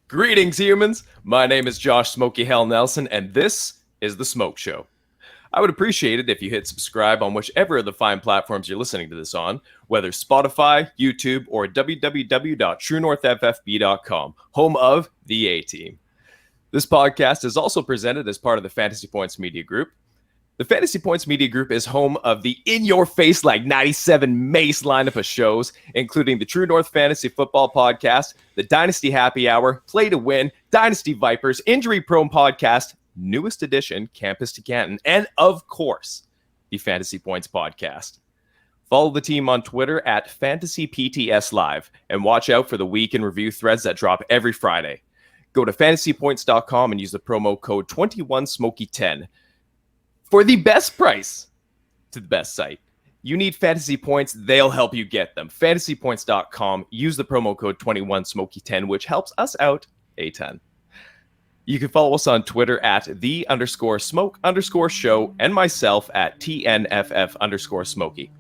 Greetings, humans. My name is Josh Smokey Hell Nelson, and this is The Smoke Show. I would appreciate it if you hit subscribe on whichever of the fine platforms you're listening to this on, whether Spotify, YouTube, or www.truenorthffb.com, home of the A-Team. This podcast is also presented as part of the Fantasy Points Media Group. The Fantasy Points Media Group is home of the in-your-face like 97 Mace lineup of shows, including the True North Fantasy Football Podcast, the Dynasty Happy Hour, Play to Win, Dynasty Vipers, Injury Prone Podcast, newest edition, Campus to Canton, and of course, the Fantasy Points Podcast. Follow the team on Twitter at FantasyPTSLive and watch out for the week in review threads that drop every Friday. Go to fantasypoints.com and use the promo code 21Smokey10. For the best price to the best site. You need fantasy points, they'll help you get them. Fantasypoints.com, use the promo code 21Smokey10, which helps us out a ton. You can follow us on Twitter at _smoke_show and myself at TNFF_Smokey.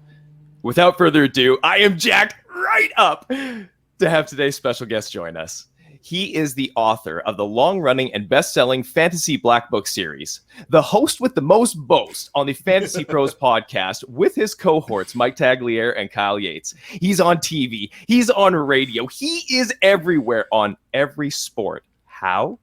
Without further ado, I am jacked right up to have today's special guest join us. He is the author of the long-running and best-selling Fantasy Black Book series, the host with the most boast on the Fantasy Pros podcast with his cohorts, Mike Tagliere and Kyle Yates. He's on TV. He's on radio. He is everywhere on every sport. How?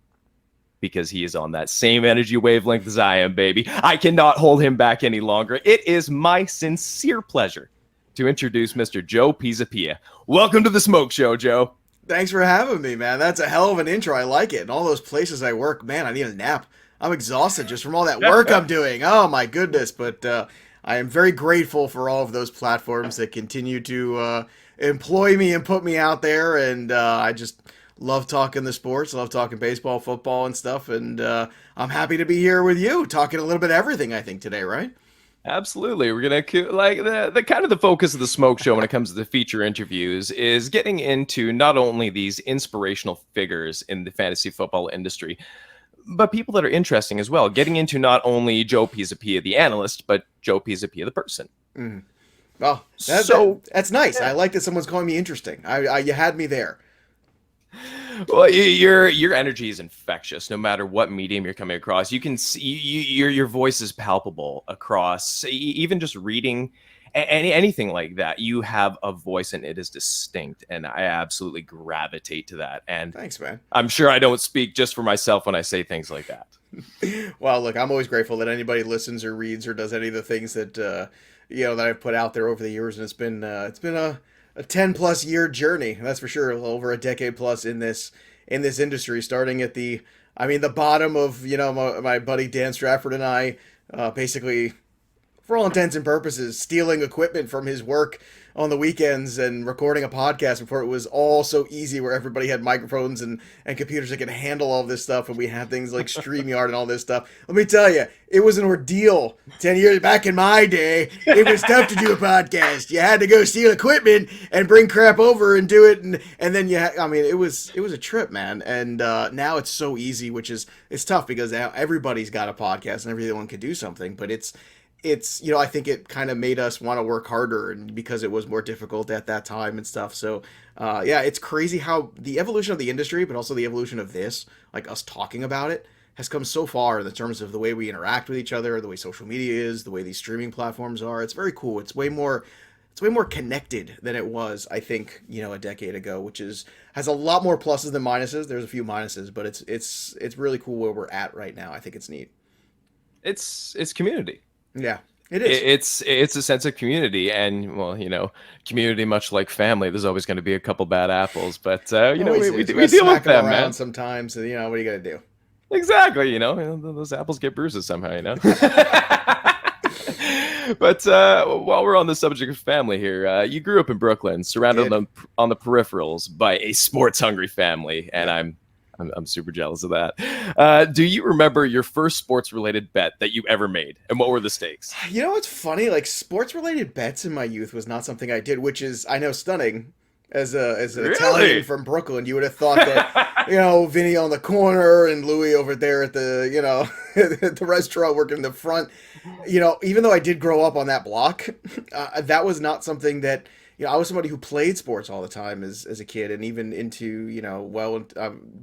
Because he is on that same energy wavelength as I am, baby. I cannot hold him back any longer. It is my sincere pleasure to introduce Mr. Joe Pisapia. Welcome to the Smoke Show, Joe. Thanks for having me, man. That's a hell of an intro. I like it. And all those places I work, man, I need a nap. I'm exhausted just from all that work I'm doing. Oh, my goodness. But I am very grateful for all of those platforms that continue to employ me and put me out there. And I just love talking the sports, love talking baseball, football, and stuff. And I'm happy to be here with you, talking a little bit of everything, I think, today, right? Absolutely. We're going to like the kind of the focus of the Smoke Show when it comes to the feature interviews is getting into not only these inspirational figures in the fantasy football industry, but people that are interesting as well. Getting into not only Joe Pisapia, the analyst, but Joe Pisapia, the person. Mm. Well, that's nice. Yeah. I like that someone's calling me interesting. You had me there. Well, your energy is infectious. No matter what medium you're coming across, you can see your voice is palpable across. Even just reading anything like that, you have a voice and it is distinct. And I absolutely gravitate to that. And thanks, man. I'm sure I don't speak just for myself when I say things like that. Well, look, I'm always grateful that anybody listens or reads or does any of the things that that I've put out there over the years, and it's been a 10+ year journey, that's for sure. Over a decade plus in this industry, starting at the bottom of my buddy Dan Strafford and I, basically, for all intents and purposes, stealing equipment from his work on the weekends and recording a podcast before it was all so easy, where everybody had microphones and computers that could handle all this stuff, and we had things like StreamYard and all this stuff. Let me tell you, it was an ordeal 10 years back in my day. It was tough to do a podcast. You had to go steal equipment and bring crap over and do it, and then it was a trip, man. And now it's so easy, it's tough because now everybody's got a podcast and everyone can do something, but it's I think it kind of made us want to work harder, and because it was more difficult at that time and stuff. So, it's crazy how the evolution of the industry, but also the evolution of this, like us talking about it, has come so far in the terms of the way we interact with each other, the way social media is, the way these streaming platforms are. It's very cool. It's way more connected than it was, I think, a decade ago, which has a lot more pluses than minuses. There's a few minuses, but it's really cool where we're at right now. I think it's neat. It's community. Yeah, it is. It's a sense of community, and community, much like family, there's always going to be a couple bad apples, but we deal with them, man. Sometimes, what are you gonna do? Exactly, those apples get bruises somehow, But while we're on the subject of family here, you grew up in Brooklyn, surrounded on the peripherals by a sports-hungry family, and I'm super jealous of that. Do you remember your first sports-related bet that you ever made, and what were the stakes? You know what's funny? Like, sports-related bets in my youth was not something I did, which is, I know, stunning. As an Really? Italian from Brooklyn, you would have thought that Vinny on the corner and Louie over there at the, at the restaurant working in the front. Even though I did grow up on that block, that was not something that, I was somebody who played sports all the time as a kid and even into,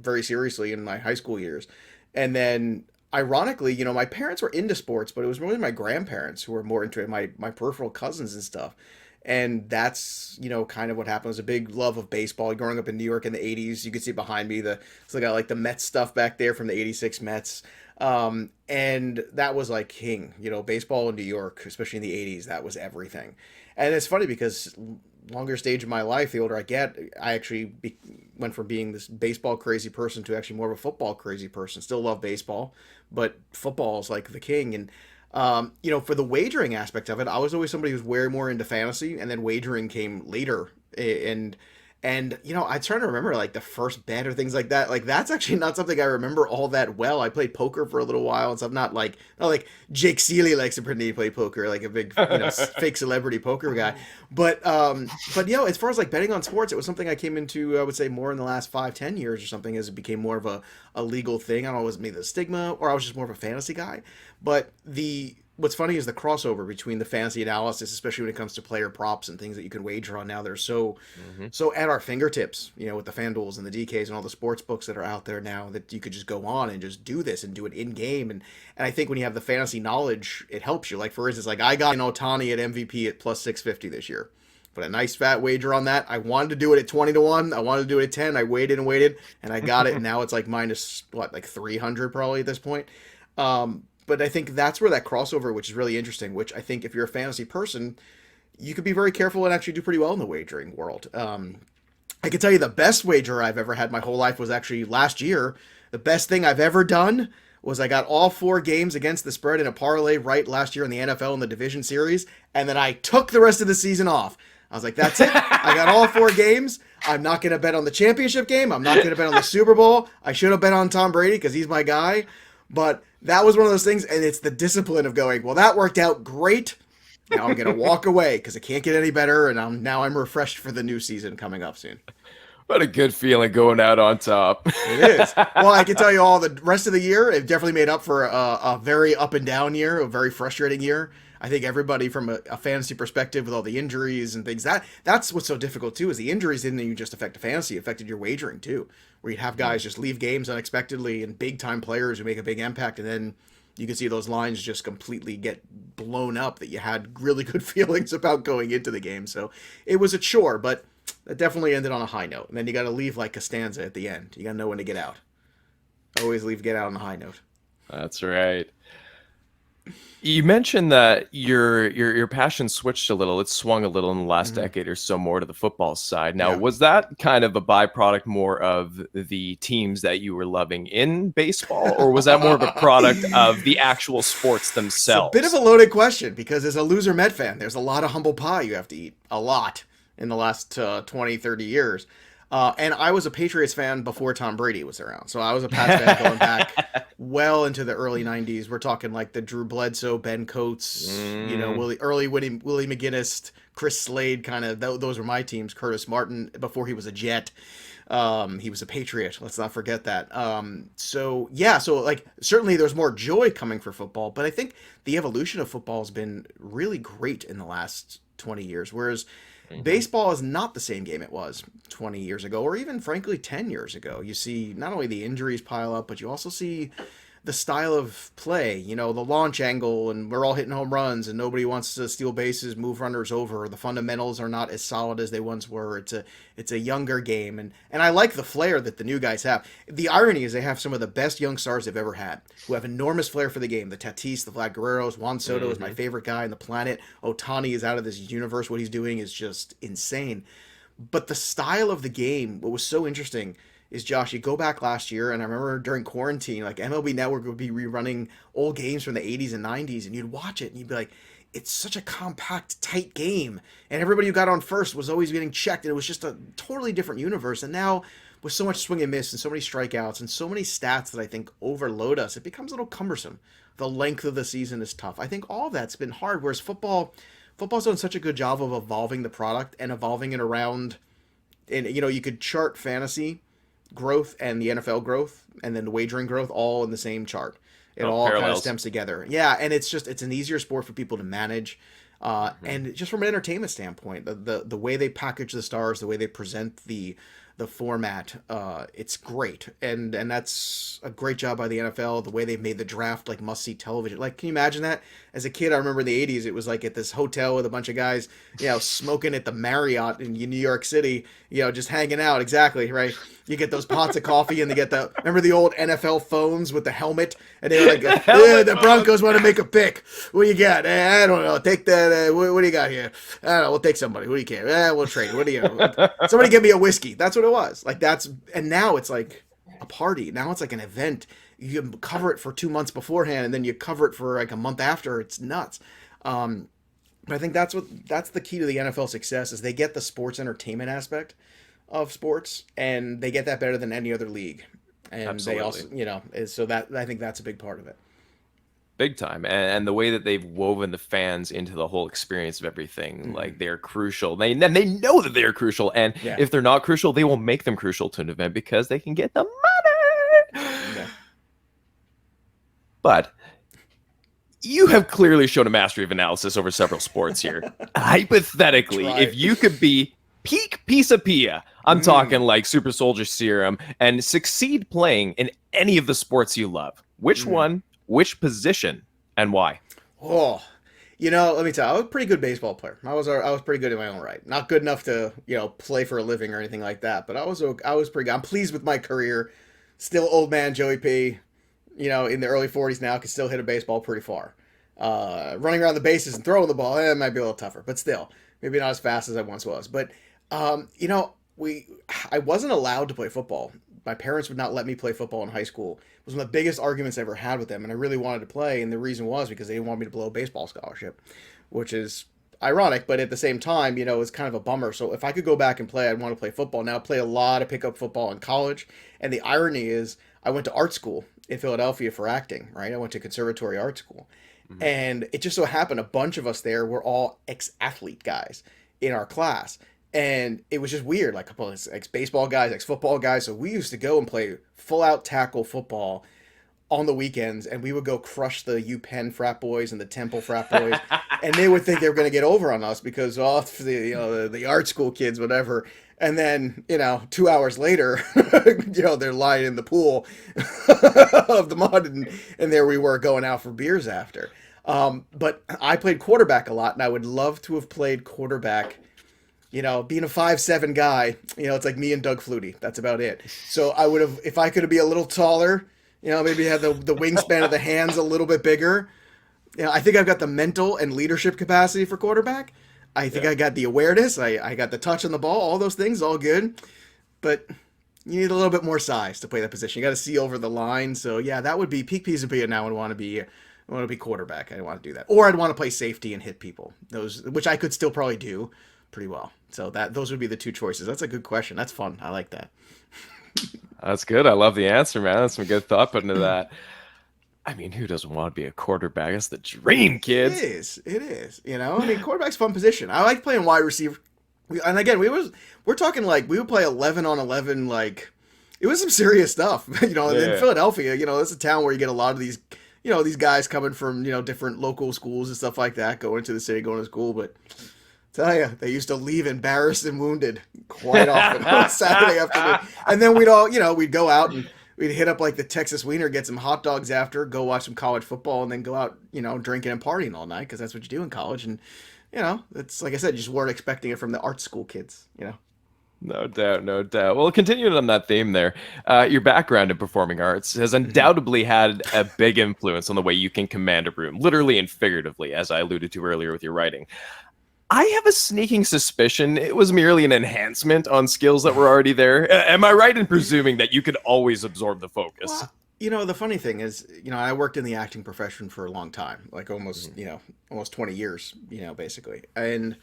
very seriously in my high school years. And then ironically, my parents were into sports, but it was really my grandparents who were more into it, my peripheral cousins and stuff. And that's, kind of what happened. It was a big love of baseball. Growing up in New York in the 80s, you could see behind me, still got like the Mets stuff back there from the 86 Mets. And that was like king, baseball in New York, especially in the 80s, that was everything. And it's funny because longer stage of my life, the older I get, I actually went from being this baseball crazy person to actually more of a football crazy person. Still love baseball, but football is like the king. And for the wagering aspect of it, I was always somebody who's way more into fantasy, and then wagering came later. And I try to remember like the first bet or things like that. Like that's actually not something I remember all that well. I played poker for a little while, and so I'm not like Jake Seeley likes to pretend to play poker, like a big fake celebrity poker guy. But as far as like betting on sports, it was something I came into, I would say, more in the last 5-10 years or something, as it became more of a legal thing. I don't know, it was maybe the stigma, or I was just more of a fantasy guy. But what's funny is the crossover between the fantasy analysis, especially when it comes to player props and things that you can wager on now. They're so at our fingertips, with the FanDuels and the DKs and all the sports books that are out there now, that you could just go on and just do this and do it in game. And I think when you have the fantasy knowledge, it helps you. Like for instance, like I got an Ohtani at MVP at plus 650 this year. But a nice fat wager on that. I wanted to do it at 20-1. I wanted to do it at 10. I waited and waited, and I got it. And now it's like minus like 300 probably at this point. But I think that's where that crossover, which is really interesting, which I think if you're a fantasy person, you could be very careful and actually do pretty well in the wagering world. I can tell you the best wager I've ever had my whole life was actually last year. The best thing I've ever done was I got all 4 games against the spread in a parlay right last year in the NFL in the division series, and then I took the rest of the season off. I was like, that's it. I got all 4 games. I'm not going to bet on the championship game. I'm not going to bet on the Super Bowl. I should have bet on Tom Brady because he's my guy. But that was one of those things, and it's the discipline of going, well, that worked out great. Now I'm going to walk away because it can't get any better, and I'm refreshed for the new season coming up soon. What a good feeling going out on top. It is. Well, I can tell you all the rest of the year, it definitely made up for a very up and down year, a very frustrating year. I think everybody from a fantasy perspective with all the injuries and things, that's what's so difficult too, is the injuries didn't even just affect the fantasy, it affected your wagering too, where you'd have guys just leave games unexpectedly and big time players who make a big impact, and then you can see those lines just completely get blown up that you had really good feelings about going into the game. So it was a chore, but it definitely ended on a high note. And then you got to leave like Costanza at the end. You got to know when to get out. Always get out on a high note. That's right. You mentioned that your passion switched a little. It swung a little in the last decade or so more to the football side. Now, was that kind of a byproduct more of the teams that you were loving in baseball, or was that more of a product of the actual sports themselves? It's a bit of a loaded question because as a loser Met fan, there's a lot of humble pie you have to eat. A lot in the last 20, 30 years. And I was a Patriots fan before Tom Brady was around. So I was a Pats fan going back well into the early 90s. We're talking like the Drew Bledsoe, Ben Coates, Willie McGinnis, Chris Slade, kind of those were my teams. Curtis Martin before he was a Jet. He was a Patriot. Let's not forget that. So like certainly there's more joy coming for football, but I think the evolution of football has been really great in the last 20 years. Whereas baseball is not the same game it was 20 years ago, or even frankly 10 years ago. You see not only the injuries pile up, but you also see the style of play, the launch angle, and we're all hitting home runs and nobody wants to steal bases, move runners over. The fundamentals are not as solid as they once were. It's a younger game. And I like the flair that the new guys have. The irony is they have some of the best young stars they've ever had who have enormous flair for the game. The Tatis, the Vlad Guerreros, Juan Soto is my favorite guy on the planet. Ohtani is out of this universe. What he's doing is just insane. But the style of the game, what was so interesting is, Josh, you go back last year, and I remember during quarantine, like MLB Network would be rerunning old games from the 80s and 90s, and you'd watch it, and you'd be like, it's such a compact, tight game. And everybody who got on first was always getting checked, and it was just a totally different universe. And now, with so much swing and miss, and so many strikeouts, and so many stats that I think overload us, it becomes a little cumbersome. The length of the season is tough. I think all of that's been hard, whereas football's done such a good job of evolving the product and evolving it around, and you could chart fantasy growth and the NFL growth and then the wagering growth all in the same chart. It Oh, all kind of parallels. stems together. Yeah, and it's an easier sport for people to manage. Hmm. And just from an entertainment standpoint, the way they package the stars, the way they present the format, it's great, and that's a great job by the NFL. The way they've made the draft like must see television. Like, can you imagine that? As a kid, I remember in the '80s, it was like at this hotel with a bunch of guys, smoking at the Marriott in New York City, just hanging out. Exactly right. You get those pots of coffee, and they get remember the old NFL phones with the helmet, and they were like, The helmet. the Broncos want to make a pick. What do you got? I don't know. Take that. What do you got here? I don't know. We'll take somebody. What do you care? We'll trade. What do you? Somebody give me a whiskey. That's what it was. Like and now it's like a party. Now it's like an event. You can cover it for 2 months beforehand, and then you cover it for like a month after. It's nuts. But I think that's the key to the NFL success is they get the sports entertainment aspect of sports, and they get that better than any other league. And Absolutely. they also, so that I think that's a big part of it. Big time. And the way that they've woven the fans into the whole experience of everything, like they're crucial. They know that they're crucial. And Yeah. if they're not crucial, they will make them crucial to an event because they can get the money. Yeah. But you have clearly shown a mastery of analysis over several sports here. Hypothetically, Try. if you could be peak Pisapia, I'm talking like Super Soldier Serum, and succeed playing in any of the sports you love, which one, which position, and why? Oh, let me tell you, I was a pretty good baseball player. I was pretty good in my own right. Not good enough to play for a living or anything like that, but I was pretty good. I'm pleased with my career. Still old man Joey P. In the early 40s now, can still hit a baseball pretty far. Running around the bases and throwing the ball, it might be a little tougher, but still, maybe not as fast as I once was. But I wasn't allowed to play football. My parents would not let me play football in high school. It was one of the biggest arguments I ever had with them, and I really wanted to play, and the reason was because they didn't want me to blow a baseball scholarship, which is ironic, but at the same time, it's kind of a bummer. So if I could go back and play, I'd want to play football. Now I play a lot of pickup football in college, and the irony is I went to art school in Philadelphia for acting, right? I went to conservatory art school. And it just so happened a bunch of us there were all ex-athlete guys in our class. And it was just weird, like a couple of ex-baseball guys, ex-football guys. So we used to go and play full-out tackle football on the weekends, and we would go crush the UPenn frat boys and the Temple frat boys, and they would think they were going to get over on us because the art school kids, whatever. And then 2 hours later, they're lying in the pool of the mud, and there we were going out for beers after. But I played quarterback a lot, and I would love to have played quarterback. Being a 5'7" guy, it's like me and Doug Flutie. That's about it. So I would have, if I could be a little taller, maybe have the wingspan of the hands a little bit bigger. I think I've got the mental and leadership capacity for quarterback. I think I got the awareness. I got the touch on the ball. All those things, all good. But you need a little bit more size to play that position. You got to see over the line. So yeah, that would be peak Pisapia. Now I want to be quarterback. I want to do that, or I'd want to play safety and hit people. Those, which I could still probably do pretty well. So those would be the two choices. That's a good question. That's fun. I like that. That's good. I love the answer, man. That's some good thought put into that. I mean, who doesn't want to be a quarterback? That's the dream, kids. It is. It is. Quarterback's a fun position. I like playing wide receiver. And again, we're talking like we would play 11 on 11. Like it was some serious stuff. In Philadelphia, it's a town where you get a lot of these, these guys coming from different local schools and stuff like that, going to the city, going to school, but. Tell you, they used to leave embarrassed and wounded quite often on Saturday afternoon. And then we'd go out and we'd hit up like the Texas Wiener, get some hot dogs after, go watch some college football, and then go out, drinking and partying all night because that's what you do in college. And, it's like I said, you just weren't expecting it from the art school kids, No doubt, no doubt. Well, continuing on that theme there, your background in performing arts has undoubtedly had a big influence on the way you can command a room, literally and figuratively, as I alluded to earlier with your writing. I have a sneaking suspicion it was merely an enhancement on skills that were already there. Am I right in presuming that you could always absorb the focus? Well, the funny thing is, I worked in the acting profession for a long time, like almost 20 years, basically. And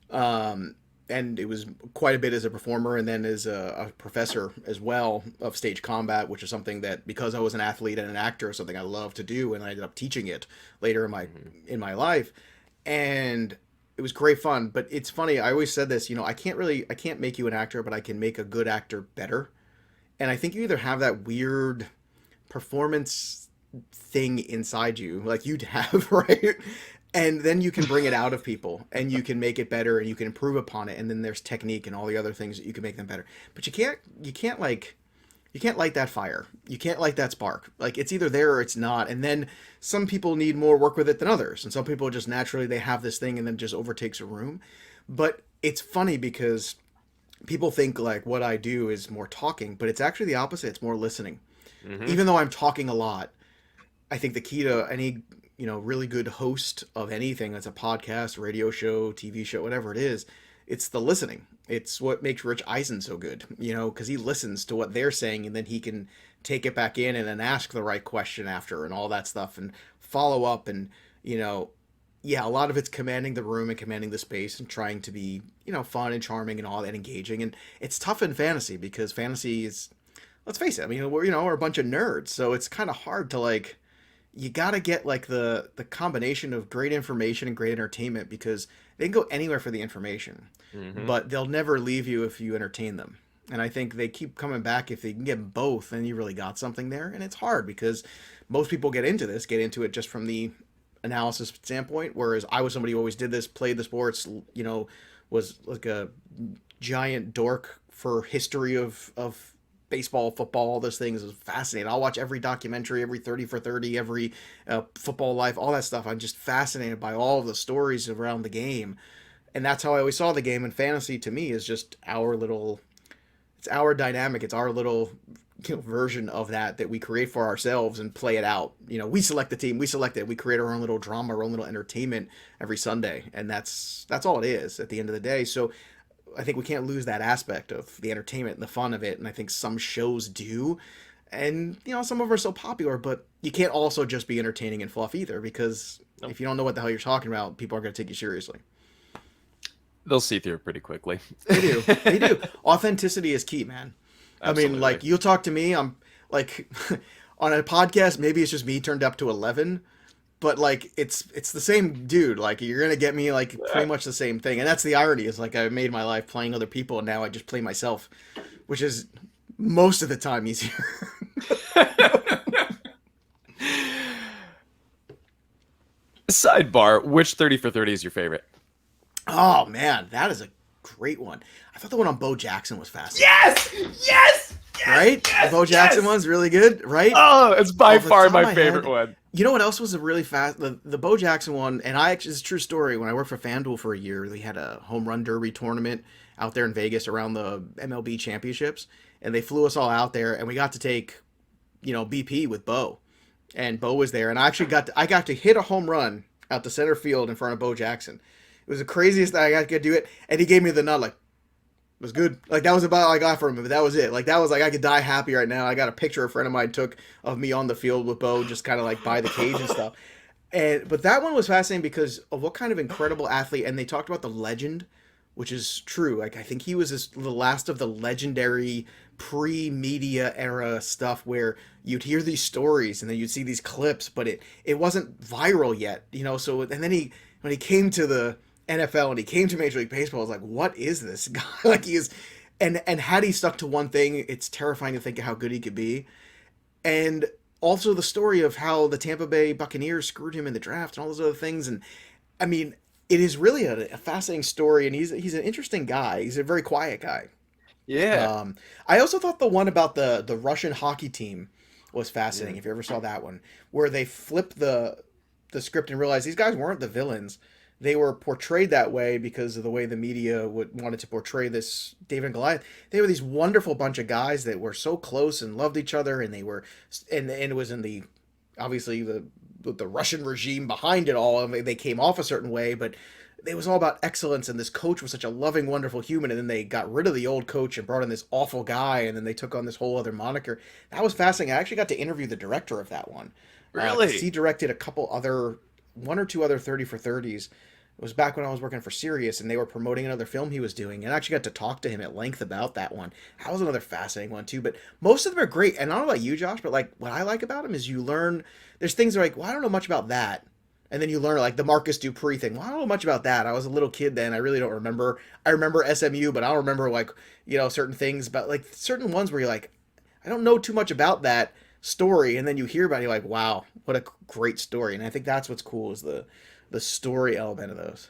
it was quite a bit as a performer and then as a professor as well of stage combat, which is something that because I was an athlete and an actor, something I love to do, and I ended up teaching it later in my life. And it was great fun, but it's funny. I always said this, I can't make you an actor, but I can make a good actor better. And I think you either have that weird performance thing inside you, like you'd have, right? And then you can bring it out of people and you can make it better and you can improve upon it. And then there's technique and all the other things that you can make them better. But you can't light that fire. You can't light that spark. Like it's either there or it's not. And then some people need more work with it than others. And some people just naturally, they have this thing and then just overtakes a room. But it's funny because people think like what I do is more talking, but it's actually the opposite. It's more listening. Even though I'm talking a lot, I think the key to any, really good host of anything that's a podcast, radio show, TV show, whatever it is, it's the listening. It's what makes Rich Eisen so good, because he listens to what they're saying and then he can take it back in and then ask the right question after and all that stuff and follow up and, yeah, a lot of it's commanding the room and commanding the space and trying to be, fun and charming and all that, engaging. And it's tough in fantasy because fantasy is, let's face it, I mean, we're a bunch of nerds, so it's kind of hard to like, you gotta get like the combination of great information and great entertainment because they can go anywhere for the information, but they'll never leave you if you entertain them. And I think they keep coming back if they can get both, then you really got something there. And it's hard because most people get into it just from the analysis standpoint, whereas I was somebody who always did this, played the sports, was like a giant dork for history of baseball, football, all those things. Is fascinating. I'll watch every documentary, every 30 for 30, every football life, all that stuff. I'm just fascinated by all of the stories around the game. And that's how I always saw the game. And fantasy to me is just it's our dynamic. It's our little version of that we create for ourselves and play it out. We select the team, we select it, we create our own little drama, our own little entertainment every Sunday. And that's all it is at the end of the day. So I think we can't lose that aspect of the entertainment and the fun of it. And I think some shows do. And, some of them are so popular, but you can't also just be entertaining and fluff either, because if you don't know what the hell you're talking about, people are going to take you seriously. They'll see through it pretty quickly. They do. They do. Authenticity is key, man. Absolutely. I mean, like, you'll talk to me, I'm like, on a podcast, maybe it's just me turned up to 11, but like it's the same dude. Like you're gonna get me like pretty much the same thing, and that's the irony. Is like I made my life playing other people, and now I just play myself, which is most of the time easier. Sidebar: which 30 for 30 is your favorite? Oh man, that is a great one. I thought the one on Bo Jackson was fascinating. Yes, right? Yes, the Bo Jackson one's really good, right? Oh, it's by far my favorite one. You know what else was a really fast? The Bo Jackson one, and it's a true story. When I worked for FanDuel for a year, they had a home run derby tournament out there in Vegas around the MLB championships, and they flew us all out there, and we got to take, BP with Bo, and Bo was there, and I actually got to hit a home run out to center field in front of Bo Jackson. It was the craziest thing. I got to do it, and he gave me the nod, like, it was good. Like, that was about all I got from him, but that was it. Like, that was like, I could die happy right now. I got a picture a friend of mine took of me on the field with Bo, just kind of like by the cage and stuff. But that one was fascinating because of what kind of incredible athlete, and they talked about the legend, which is true. Like, I think he was the last of the legendary pre-media era stuff where you'd hear these stories and then you'd see these clips, but it wasn't viral yet, So, and then when he came to the NFL and he came to Major League Baseball, I was like, what is this guy? Like, he is, and had he stuck to one thing, it's terrifying to think of how good he could be. And also the story of how the Tampa Bay Buccaneers screwed him in the draft and all those other things. And I mean, it is really a fascinating story, and he's an interesting guy. He's a very quiet guy. Yeah. I also thought the one about the Russian hockey team was fascinating. If you ever saw that one, where they flipped the script and realized these guys weren't the villains. They were portrayed that way because of the way the media wanted to portray this David and Goliath. They were these wonderful bunch of guys that were so close and loved each other, and they were, and it was in the, obviously the Russian regime behind it all. They came off a certain way, but it was all about excellence. And this coach was such a loving, wonderful human. And then they got rid of the old coach and brought in this awful guy, and then they took on this whole other moniker. That was fascinating. I actually got to interview the director of that one. Really? He directed one or two other 30 for 30s. It was back when I was working for Sirius, and they were promoting another film he was doing, and I actually got to talk to him at length about that one. That was another fascinating one too. But most of them are great, and I don't know about you, Josh, but like what I like about them is you learn. There's things that are like, well, I don't know much about that, and then you learn like the Marcus Dupree thing. Well, I don't know much about that. I was a little kid then. I really don't remember. I remember SMU, but I don't remember like certain things. But like certain ones where you're like, I don't know too much about that story, and then you hear about it, you're like, wow, what a great story. And I think that's what's cool is the story element of those.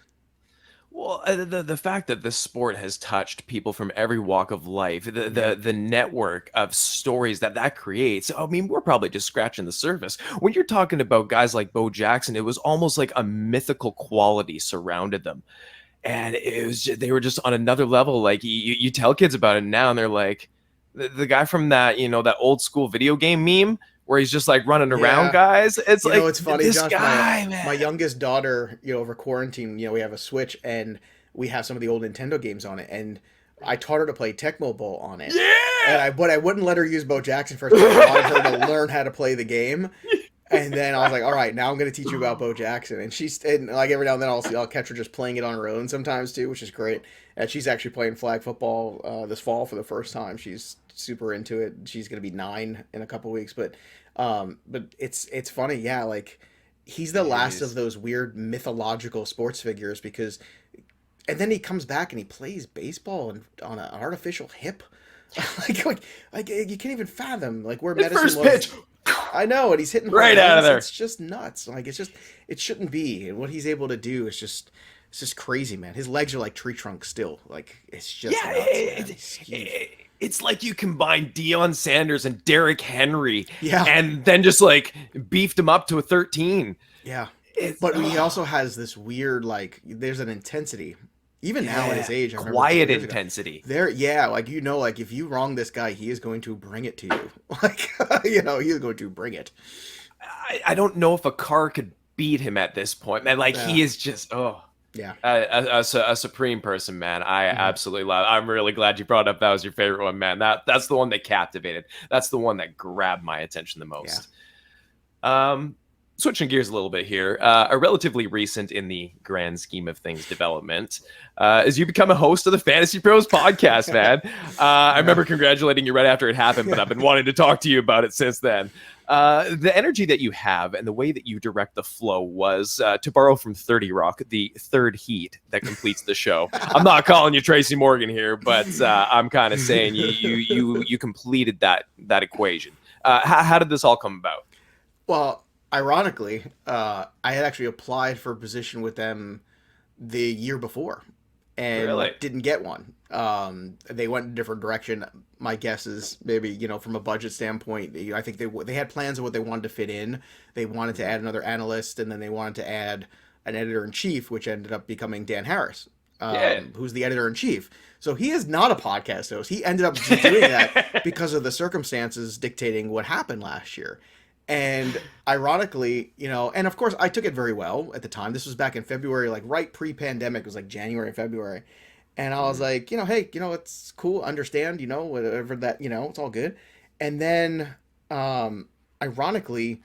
Well, the fact that this sport has touched people from every walk of life, Yeah. the network of stories that that creates. I mean, we're probably just scratching the surface. When you're talking about guys like Bo Jackson, it was almost like a mythical quality surrounded them, and it was just, they were just on another level. Like you tell kids about it now, and they're like, the guy from that that old school video game meme where he's just like running around, Yeah. guys. It's like It's funny, this Josh. My guy, my man. youngest daughter, over quarantine, we have a Switch and we have some of the old Nintendo games on it, and I taught her to play Tecmo Bowl on it. And Yeah. I wouldn't let her use Bo Jackson first. I wanted her to learn how to play the game. And then I was like, all right, now I'm going to teach you about Bo Jackson. And like every now and then I'll catch her just playing it on her own sometimes too, which is great. And she's actually playing flag football this fall for the first time. She's super into it. She's going to be 9 in a couple weeks, but it's funny, yeah. Like he's the last of Jeez. those weird mythological sports figures because, and then he comes back and he plays baseball and on an artificial hip, like you can't even fathom like where His medicine first was. pitch, I know, and he's hitting home right out of runs. there. It's just nuts. Like it shouldn't be. And what he's able to do is it's just crazy, man. His legs are like tree trunks still. Like it's just Yeah, nuts, man. He's huge. it's like you combine Deion Sanders and Derrick Henry, Yeah, and then just like beefed him up to a 13. yeah. It's But he also has this weird like. There's an intensity, even now at yeah, his age. I remember a couple quiet years ago. intensity. There, yeah, like like if you wrong this guy, he is going to bring it to you. Like he is going to bring it. I don't know if a car could beat him at this point, man. Like Yeah, he is just yeah. a supreme person, man. I Hmm. absolutely love. I'm really glad you brought up that was your favorite one, man. That's the one that captivated. That's the one that grabbed my attention the Yeah. most. Um, Switching gears a little bit here, a relatively recent in the grand scheme of things development is you become a host of the Fantasy Pros podcast, man. I Yeah. remember congratulating you right after it happened, but I've been wanting to talk to you about it since then. The energy that you have and the way that you direct the flow was, to borrow from 30 Rock, the third heat that completes the show. I'm not calling you Tracy Morgan here, but I'm kind of saying you completed that equation. How did this all come about? Well, ironically, I had actually applied for a position with them the year before and Really? didn't get one. They went in a different direction. My guess is maybe from a budget standpoint, I think they had plans of what they wanted to fit in. They wanted to add another analyst, and then they wanted to add an editor in chief, which ended up becoming Dan Harris, Yeah. who's the editor in chief. So he is not a podcast host. He ended up just doing that because of the circumstances dictating what happened last year. And ironically, and of course I took it very well at the time. This was back in February, like right pre-pandemic. It was like January, February. And I was Mhm. like, hey, it's cool, understand, whatever that, it's all good. And then, ironically,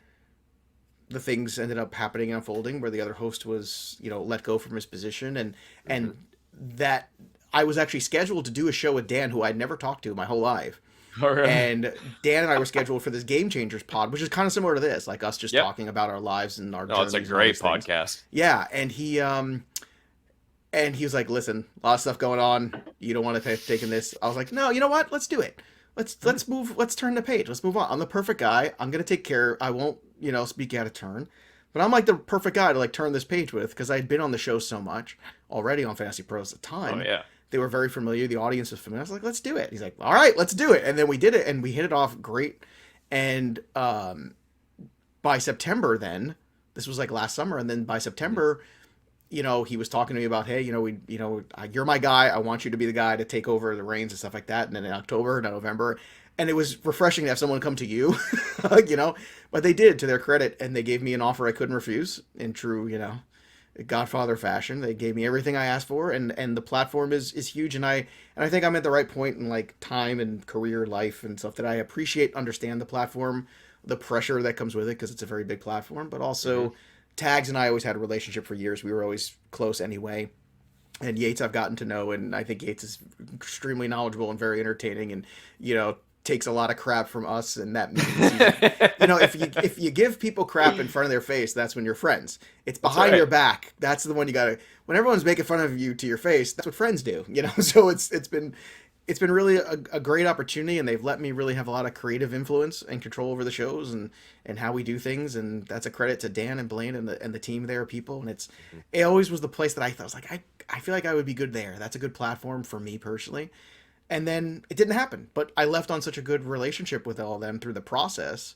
the things ended up happening and unfolding where the other host was, let go from his position. And Mhm. that I was actually scheduled to do a show with Dan, who I'd never talked to my whole life. All right. And Dan and I were scheduled for this Game Changers pod, which is kind of similar to this, like us just Yep. talking about our lives and our Oh, it's a journeys and all great these things. podcast. Yeah, and he was like, "Listen, a lot of stuff going on. You don't want to taking this." I was like, "No, you know what? Let's do it. Let's move. Let's turn the page. Let's move on. I'm the perfect guy. I'm gonna take care. I won't, speak out of turn, but I'm like the perfect guy to like turn this page with because I had been on the show so much already on Fantasy Pros at the Oh time. yeah. They were very familiar. The audience was familiar. I was like, "Let's do it." He's like, "All right, let's do it." And then we did it, and we hit it off great. And by September, then this was like last summer, and then by September, he was talking to me about, hey, you're my guy. I want you to be the guy to take over the reins and stuff like that. And then in October, November, and it was refreshing to have someone come to you, but they did, to their credit, and they gave me an offer I couldn't refuse in true, Godfather fashion. They gave me everything I asked for, and the platform is huge, and I think I'm at the right point in like time and career life and stuff that I appreciate, understand the platform, the pressure that comes with it because it's a very big platform, but Hmm. also Tags and I always had a relationship for years. We were always close anyway. And Yates I've gotten to know, and I think Yates is extremely knowledgeable and very entertaining, and takes a lot of crap from us, and that means if you give people crap in front of their face, that's when you're friends. It's That's behind right. your back. That's the one you gotta. When everyone's making fun of you to your face, that's what friends do. So it's been it's been really a great opportunity, and they've let me really have a lot of creative influence and control over the shows and how we do things, and that's a credit to Dan and Blaine and the team there, people. And it always was the place that I thought, I was like, I feel like I would be good there. That's a good platform for me personally. And then it didn't happen, but I left on such a good relationship with all of them through the process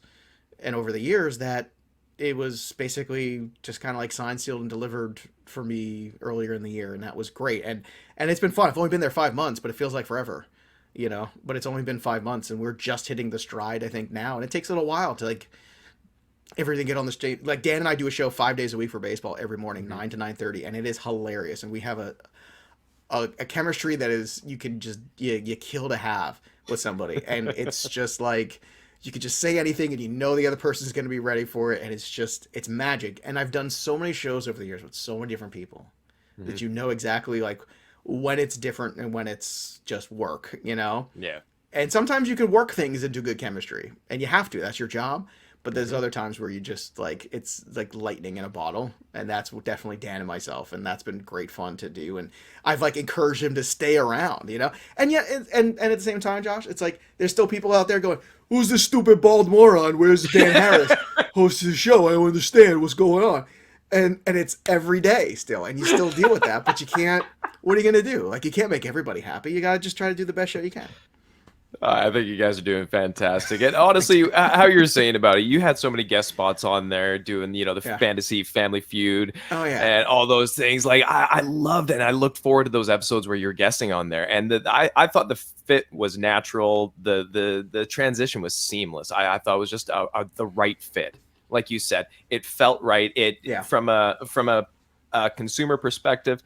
and over the years that it was basically just kind of like signed, sealed, and delivered for me earlier in the year, and that was great. And it's been fun. I've only been there 5 months, but it feels like forever, you know. But it's only been 5 months, and we're just hitting the stride, I think, now, and it takes a little while to like everything get on the stage. Like Dan and I do a show 5 days a week for baseball every morning, 9 to 9:30, and it is hilarious. And we have a chemistry that is you can just you kill to have with somebody, and it's just like you could just say anything and you know the other person's going to be ready for it, and it's magic. And I've done so many shows over the years with so many different people that you know exactly like when it's different and when it's just work, you know. Yeah. And sometimes you can work things into good chemistry, and you have to. That's your job. But there's other times where you just like it's like lightning in a bottle, and that's definitely Dan and myself, and that's been great fun to do. And I've like encouraged him to stay around, you know. And yet, and at the same time, Josh, it's like there's still people out there going, "Who's this stupid bald moron? Where's Dan Harris hosts the show? I don't understand what's going on." And it's every day still, and you still deal with that, but you can't. What are you gonna do? Like you can't make everybody happy. You gotta just try to do the best show you can. I think you guys are doing fantastic. And honestly, how you're saying about it, you had so many guest spots on there doing, you know, the Yeah. fantasy family feud Oh yeah. and all those things. Like I loved it. And I looked forward to those episodes where you're guesting on there. And I thought the fit was natural. The transition was seamless. I thought it was just the right fit. Like you said, it felt right. Yeah. From a consumer perspective,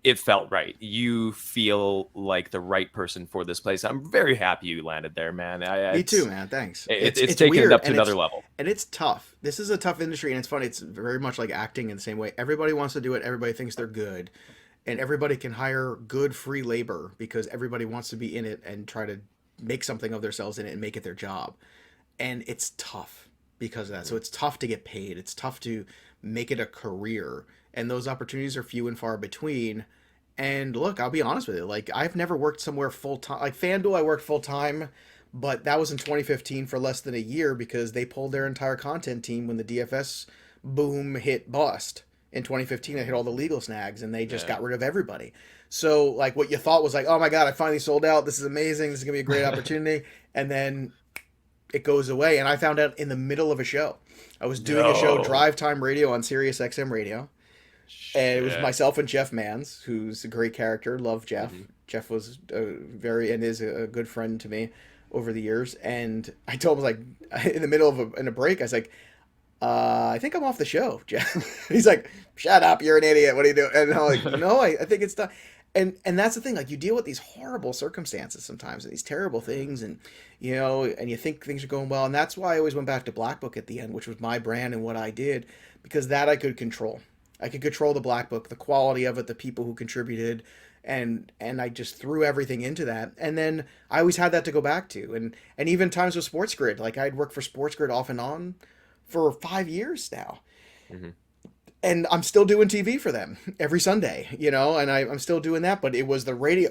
it felt right. You feel like the right person for this place. I'm very happy you landed there, man. Me too, man. Thanks. It's taking weird, it up to and another level. And it's tough. This is a tough industry, and it's funny. It's very much like acting in the same way. Everybody wants to do it. Everybody thinks they're good, and everybody can hire good free labor because everybody wants to be in it and try to make something of themselves in it and make it their job. And it's tough because of that. So it's tough to get paid. It's tough to make it a career, and those opportunities are few and far between. And look, I'll be honest with you. Like, I've never worked somewhere full time. Like, FanDuel, I worked full time, but that was in 2015 for less than a year because they pulled their entire content team when the DFS boom hit bust. In 2015, they hit all the legal snags and they just got rid of everybody. So, like, what you thought was like, oh my God, I finally sold out. This is amazing. This is going to be a great opportunity. And then it goes away. And I found out in the middle of a show. I was doing a show, Drive Time Radio, on Sirius XM Radio. And it was myself and Jeff Mans, who's a great character. Love Jeff. Jeff was and is a good friend to me over the years. And I told him, like, in the middle of a break, I was like, I think I'm off the show, Jeff. He's like, shut up, you're an idiot. What are you doing? And I'm like, no, I think it's done. And that's the thing, like, you deal with these horrible circumstances sometimes and these terrible things, and you know, and you think things are going well. And that's why I always went back to Black Book at the end, which was my brand and what I did, because that I could control. I could control the Black Book, the quality of it, the people who contributed, and I just threw everything into that. And then I always had that to go back to. And even times with Sports Grid, like I'd worked for Sports Grid off and on for 5 years now. And I'm still doing TV for them every Sunday, you know, and I'm still doing that. But it was the radio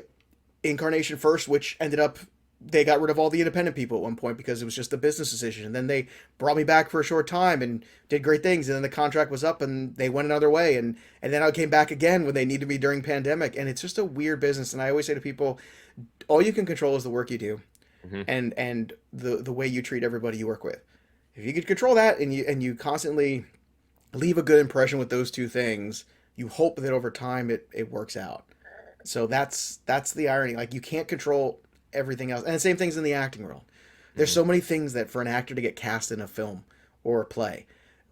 incarnation first, which ended up, they got rid of all the independent people at one point because it was just a business decision. And then they brought me back for a short time and did great things. And then the contract was up and they went another way. And then I came back again when they needed me during pandemic. And it's just a weird business. And I always say to people, all you can control is the work you do and the way you treat everybody you work with. If you could control that and you constantly leave a good impression with those two things, you hope that over time it works out. So that's the irony. Like, you can't control everything else. And the same things in the acting world. There's so many things that for an actor to get cast in a film or a play,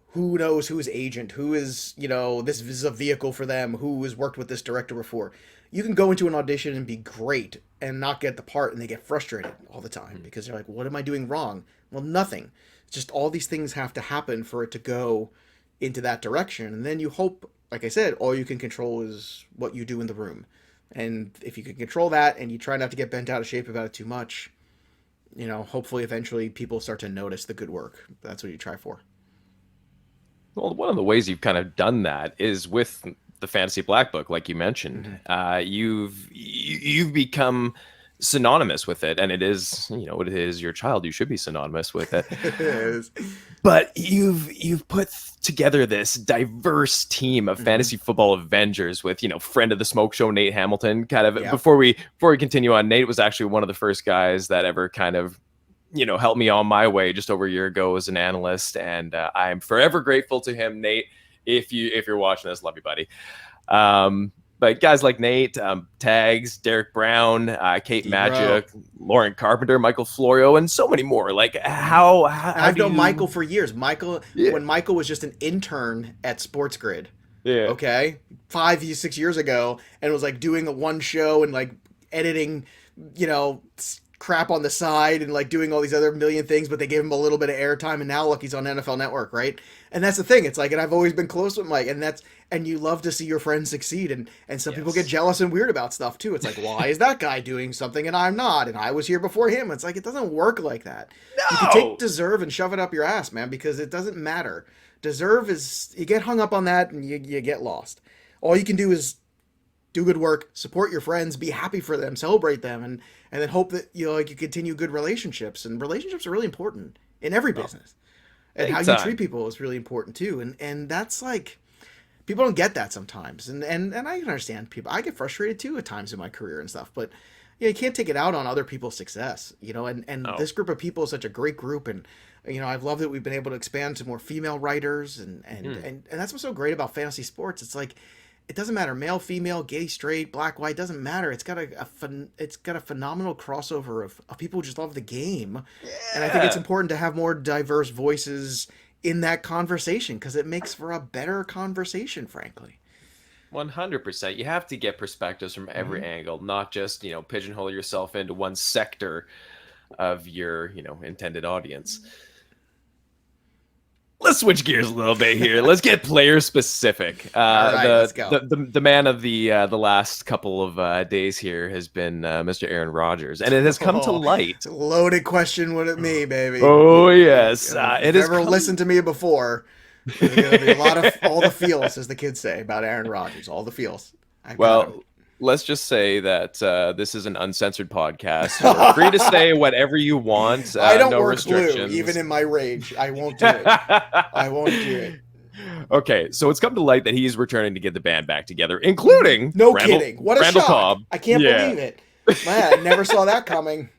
who knows who is agent, who is, you know, this is a vehicle for them, who has worked with this director before. You can go into an audition and be great and not get the part, and they get frustrated all the time because they're like, what am I doing wrong? Well, nothing. It's just all these things have to happen for it to go into that direction. And then you hope, like I said, all you can control is what you do in the room. And if you can control that and you try not to get bent out of shape about it too much, you know, hopefully eventually people start to notice the good work. That's what you try for. Well, one of the ways you've kind of done that is with the Fantasy Black Book, like you mentioned. You've become synonymous with it, and it is, it is your child. You should be synonymous with it. It is. But you've put together this diverse team of fantasy football Avengers with, friend of the smoke show, Nate Hamilton. Kind of before we continue on, Nate was actually one of the first guys that ever kind of, helped me on my way just over a year ago as an analyst, and I'm forever grateful to him, Nate. If you're watching this, love you, buddy. But guys like Nate, Tags, Derek Brown, Kate Magic, Lauren Carpenter, Michael Florio, and so many more. Like, how I've known Michael for years. Michael, when Michael was just an intern at Sports Grid. Yeah. Okay. 5-6 years ago, and was like doing the one show and like editing, crap on the side and like doing all these other million things, but they gave him a little bit of airtime, and now look, he's on NFL Network, right? And that's the thing. It's like, and I've always been close with Mike, and you love to see your friends succeed, and some people get jealous and weird about stuff too. It's like, why is that guy doing something and I'm not, and I was here before him? It's like, it doesn't work like that. No! You can take deserve and shove it up your ass, man, because it doesn't matter. Deserve is, you get hung up on that and you get lost. All you can do is do good work, support your friends, be happy for them, celebrate them, and then hope that you continue good relationships. And relationships are really important in every business. And how you treat people is really important too. And that's like, people don't get that sometimes. And I can understand people. I get frustrated too at times in my career and stuff. But you can't take it out on other people's success. This group of people is such a great group, and I've loved that we've been able to expand to more female writers, and that's what's so great about fantasy sports. It's like, it doesn't matter, male, female, gay, straight, black, white, doesn't matter. It's got a phenomenal crossover of people who just love the game. Yeah. And I think it's important to have more diverse voices in that conversation, because it makes for a better conversation, frankly. 100%. You have to get perspectives from every angle, not just, pigeonhole yourself into one sector of your, intended audience. Let's switch gears a little bit here. Let's get player specific. All right, let's go. The man of the last couple of days here has been Mr. Aaron Rodgers, and it has come to light. It's a loaded question, would it me, baby? Oh yes, it has. Never listened to me before. There's gonna be a lot of all the feels, as the kids say about Aaron Rodgers. All the feels. Let's just say that this is an uncensored podcast. You're free to say whatever you want. I don't no work restrictions. Blue, even in my rage. I won't do it. I won't do it. Okay, so it's come to light that he's returning to get the band back together, including kidding. What a Randall shock. Cobb. I can't believe it. Man, I never saw that coming.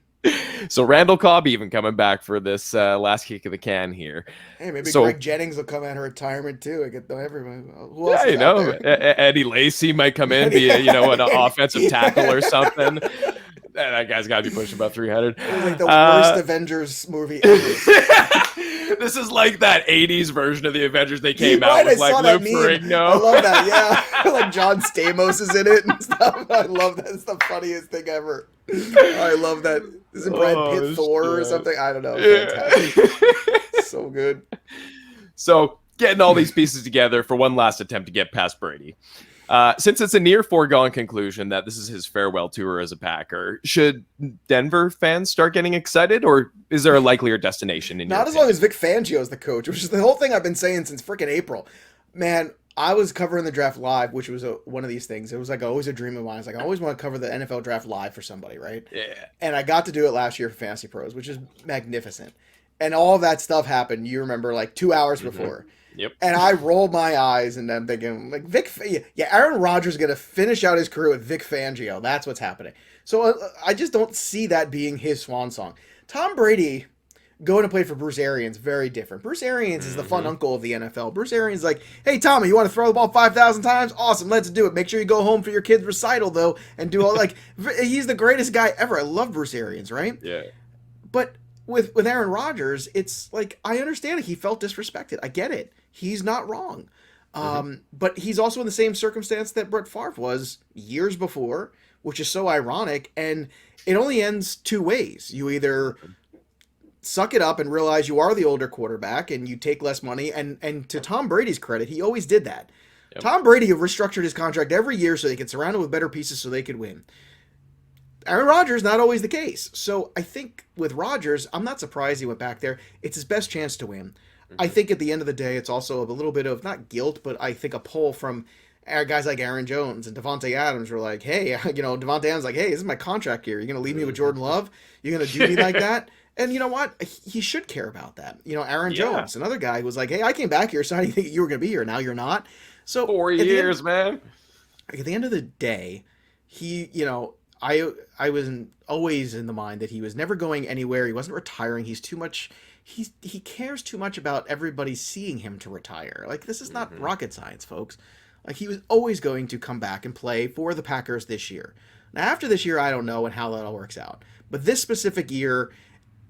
So Randall Cobb even coming back for this last kick of the can here. Hey, maybe Greg Jennings will come out of retirement too. I get everyone. Who else is out there? Eddie Lacy might come in, be an offensive tackle or something. That guy's got to be pushing about 300. It was like the worst Avengers movie ever. This is like that 80s version of the Avengers they came out with, like Lou Ferrigno. I love that, yeah. Like John Stamos is in it and stuff. I love that. It's the funniest thing ever. I love that. Isn't Brad Pitt Thor or something? I don't know. Fantastic. So good. So getting all these pieces together for one last attempt to get past Brady. Since it's a near foregone conclusion that this is his farewell tour as a Packer, should Denver fans start getting excited, or is there a likelier destination? Not as long as Vic Fangio is the coach, which is the whole thing I've been saying since freaking April. Man, I was covering the draft live, which was one of these things. It was like always a dream of mine. I was like, I always want to cover the NFL draft live for somebody, right? Yeah. And I got to do it last year for Fantasy Pros, which is magnificent. And all that stuff happened, you remember, like 2 hours before. Yep. And I rolled my eyes, and I'm thinking, like, Aaron Rodgers is going to finish out his career with Vic Fangio. That's what's happening. So I just don't see that being his swan song. Tom Brady going to play for Bruce Arians, very different. Bruce Arians is the fun uncle of the NFL. Bruce Arians is like, hey, Tommy, you want to throw the ball 5,000 times? Awesome, let's do it. Make sure you go home for your kid's recital, though, and do all, like, he's the greatest guy ever. I love Bruce Arians, right? Yeah. But with Aaron Rodgers, it's like, I understand it. He felt disrespected. I get it. He's not wrong. But he's also in the same circumstance that Brett Favre was years before, which is so ironic. And it only ends two ways. You either suck it up and realize you are the older quarterback and you take less money. And to Tom Brady's credit, he always did that. Yep. Tom Brady restructured his contract every year so they could surround him with better pieces so they could win. Aaron Rodgers, not always the case. So I think with Rodgers, I'm not surprised he went back there. It's his best chance to win. I think at the end of the day, it's also a little bit of, not guilt, but I think a pull from guys like Aaron Jones and Devontae Adams were like, hey, Devontae Adams like, hey, this is my contract year. You're going to leave me with Jordan Love? You're going to do me like that? And you know what? He should care about that. Aaron Jones, another guy who was like, hey, I came back here, so how do you think you were going to be here? Now you're not. So 4 years, man. At the end of the day, he, I was always in the mind that he was never going anywhere. He wasn't retiring. He's too much. He cares too much about everybody seeing him to retire. Like, this is not rocket science, folks. Like, he was always going to come back and play for the Packers this year. Now, after this year, I don't know and how that all works out. But this specific year,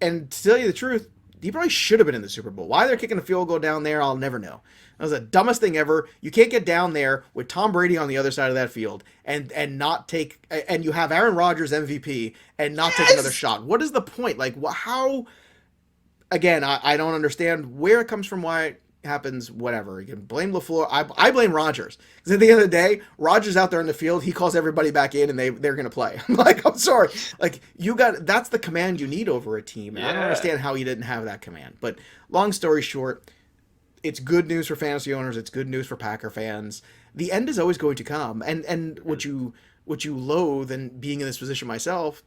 and to tell you the truth, he probably should have been in the Super Bowl. Why they're kicking a field goal down there, I'll never know. That was the dumbest thing ever. You can't get down there with Tom Brady on the other side of that field and not take, and you have Aaron Rodgers MVP and not take another shot. What is the point? Like, how? Again, I don't understand where it comes from, why it happens, whatever. You can blame LaFleur. I blame Rodgers. Because at the end of the day, Rodgers out there in the field, he calls everybody back in and they're going to play. I'm like, I'm sorry. Like, that's the command you need over a team. And I don't understand how he didn't have that command. But long story short, it's good news for fantasy owners. It's good news for Packer fans. The end is always going to come. And what you loathe, and being in this position myself,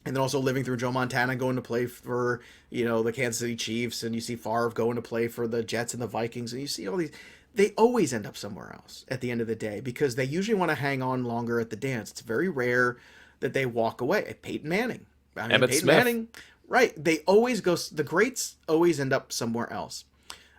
and then also living through Joe Montana going to play for, the Kansas City Chiefs, and you see Favre going to play for the Jets and the Vikings, and you see all these, they always end up somewhere else at the end of the day because they usually want to hang on longer at the dance. It's very rare that they walk away. Peyton Manning. Emmitt Smith. Manning, right. They always go, the greats always end up somewhere else.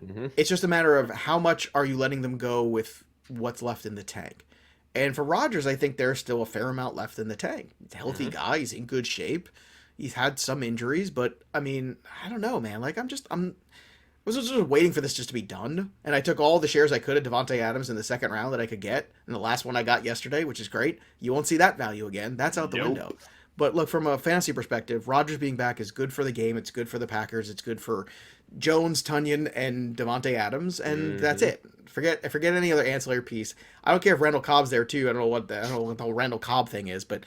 Mm-hmm. It's just a matter of how much are you letting them go with what's left in the tank. And for Rodgers, I think there's still a fair amount left in the tank. He's a healthy guy. He's in good shape. He's had some injuries, but I don't know, man. Like, I was just waiting for this just to be done. And I took all the shares I could of Devontae Adams in the second round that I could get. And the last one I got yesterday, which is great. You won't see that value again. That's out the window. But look, from a fantasy perspective, Rodgers being back is good for the game. It's good for the Packers. It's good for Jones, Tunyon, and Devontae Adams. And that's it. Forget any other ancillary piece. I don't care if Randall Cobb's there too. I don't know what the whole Randall Cobb thing is, but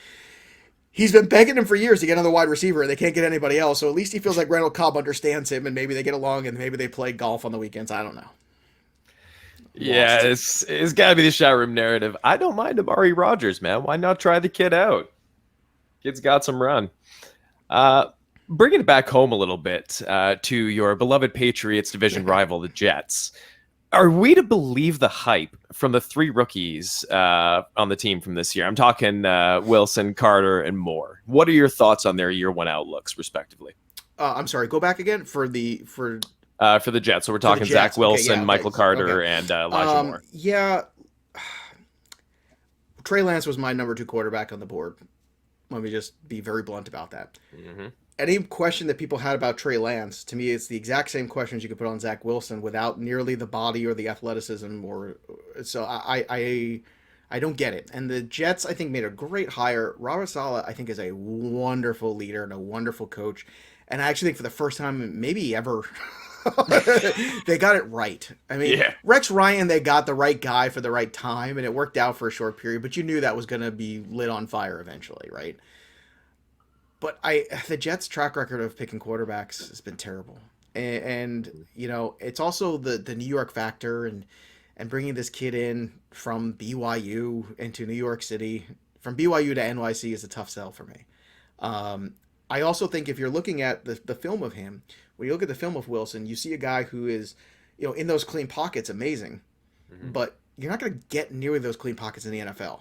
he's been begging him for years to get another wide receiver, and they can't get anybody else. So at least he feels like Randall Cobb understands him, and maybe they get along, and maybe they play golf on the weekends. I don't know. Yeah, it's got to be the shot room narrative. I don't mind Amari Rodgers, man. Why not try the kid out? Kid's got some run. Bringing it back home a little bit to your beloved Patriots division rival, the Jets. Are we to believe the hype from the three rookies on the team from this year? I'm talking Wilson, Carter, and Moore. What are your thoughts on their year one outlooks, respectively? I'm sorry. Go back again for the Jets. So we're talking Zach Wilson, Michael Carter, and Elijah Moore. Yeah. Trey Lance was my number 2 quarterback on the board. Let me just be very blunt about that. Mm-hmm. Any question that people had about Trey Lance, to me, it's the exact same questions you could put on Zach Wilson without nearly the body or the athleticism. So I don't get it. And the Jets, I think, made a great hire. Robert Saleh, I think, is a wonderful leader and a wonderful coach. And I actually think for the first time, maybe ever, they got it right. Rex Ryan, they got the right guy for the right time, and it worked out for a short period. But you knew that was going to be lit on fire eventually, right? But the Jets' track record of picking quarterbacks has been terrible. And it's also the New York factor and bringing this kid in from BYU into New York City, from BYU to NYC is a tough sell for me. I also think if you're looking at the film of him, when you look at the film of Wilson, you see a guy who is, in those clean pockets, amazing. Mm-hmm. But you're not going to get nearly those clean pockets in the NFL.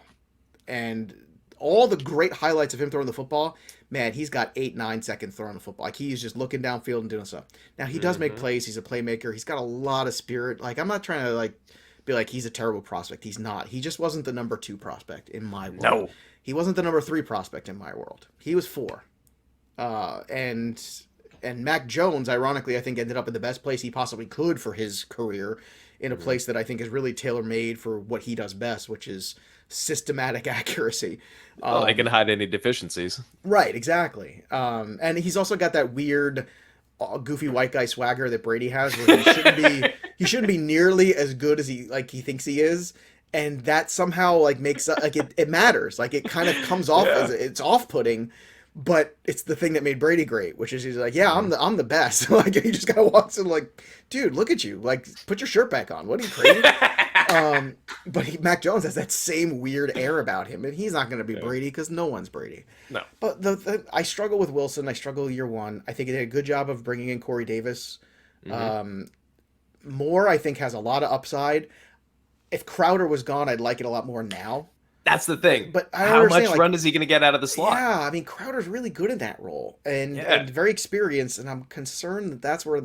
And all the great highlights of him throwing the football, man, he's got 8-9 seconds throwing the football. Like, he's just looking downfield and doing stuff. Now, he does make plays. He's a playmaker. He's got a lot of spirit. Like, I'm not trying to be like he's a terrible prospect. He's not. He just wasn't the number 2 prospect in my world. No. He wasn't the number 3 prospect in my world. He was 4. And Mac Jones, ironically, I think ended up in the best place he possibly could for his career, in a place that I think is really tailor-made for what he does best, which is systematic accuracy. They can hide any deficiencies. Right, exactly. And he's also got that weird, goofy white guy swagger that Brady has, where he shouldn't be nearly as good as he thinks he is. And that somehow makes it matters. Like, it kind of comes off as it's off-putting. But it's the thing that made Brady great, which is he's like, yeah, I'm the best. He just kind of walks in like, dude, look at you. Like, put your shirt back on. What are you, crazy? But Mac Jones has that same weird air about him, and he's not going to be Yeah. Brady because no one's Brady. No. But I struggle with Wilson. I struggle year one. I think he did a good job of bringing in Corey Davis. Hmm. Moore, I think, has a lot of upside. If Crowder was gone, I'd like it a lot more now. That's the thing. But I don't How understand, much like, run is he going to get out of the slot? yeah, I mean, Crowder's really good in that role Yeah. and very experienced, and I'm concerned that that's where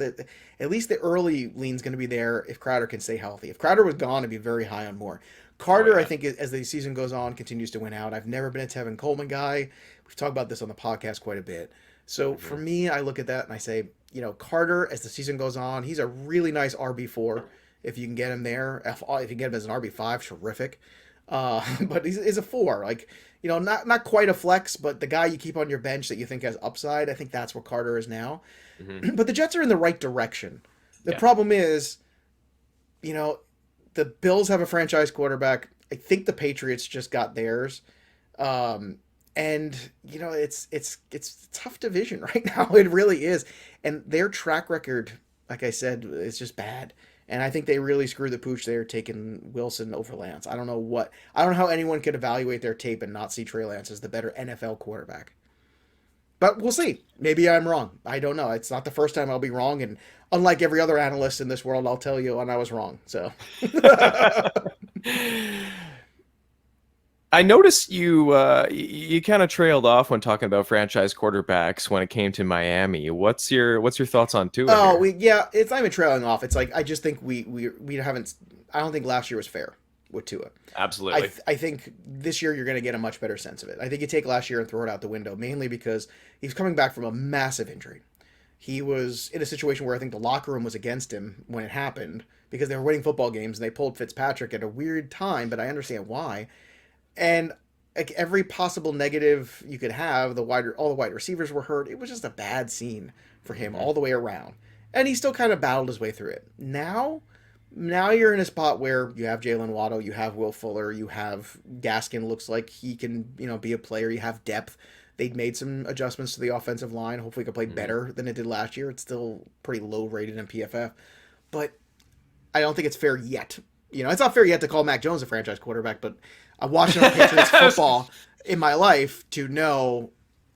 at least the early lean's going to be there if Crowder can stay healthy. If Crowder was gone, I'd be very high on Moore. Oh, Carter, I yeah. think, as the season goes on, continues to win out. I've never been a Tevin Coleman guy. We've talked about this on the podcast quite a bit. So for Hmm. me, I look at that and I say, Carter, as the season goes on, he's a really nice RB4. If you can get him there, if you get him as an RB5, terrific. But he's a 4. Like, not quite a flex, but the guy you keep on your bench that you think has upside. I think that's where Carter is now. Hmm. But the Jets are in the right direction. The Yeah. problem is, the Bills have a franchise quarterback. I think the Patriots just got theirs. And it's a tough division right now. It really is. And their track record, like I said, is just bad. And I think they really screwed the pooch there, taking Wilson over Lance. I don't know how anyone could evaluate their tape and not see Trey Lance as the better NFL quarterback. But we'll see. Maybe I'm wrong. I don't know. It's not the first time I'll be wrong, and unlike every other analyst in this world, I'll tell you when I was wrong. So I noticed you kind of trailed off when talking about franchise quarterbacks when it came to Miami. What's your thoughts on Tua oh, here? it's not even trailing off. It's like I just think we haven't. I don't think last year was fair with Tua. Absolutely. I think this year you're going to get a much better sense of it. I think you take last year and throw it out the window, mainly because he's coming back from a massive injury. He was in a situation where I think the locker room was against him when it happened because they were winning football games and they pulled Fitzpatrick at a weird time, but I understand why. And like every possible negative you could have, all the wide receivers were hurt. It was just a bad scene for him Mhm. all the way around. And he still kind of battled his way through it. Now you're in a spot where you have Jalen Waddle, you have Will Fuller, you have Gaskin looks like he can, be a player. You have depth. They'd made some adjustments to the offensive line. Hopefully it can play Mhm. better than it did last year. It's still pretty low rated in PFF. But I don't think it's fair yet. It's not fair yet to call Mac Jones a franchise quarterback, but I've watched enough Patriots football in my life to know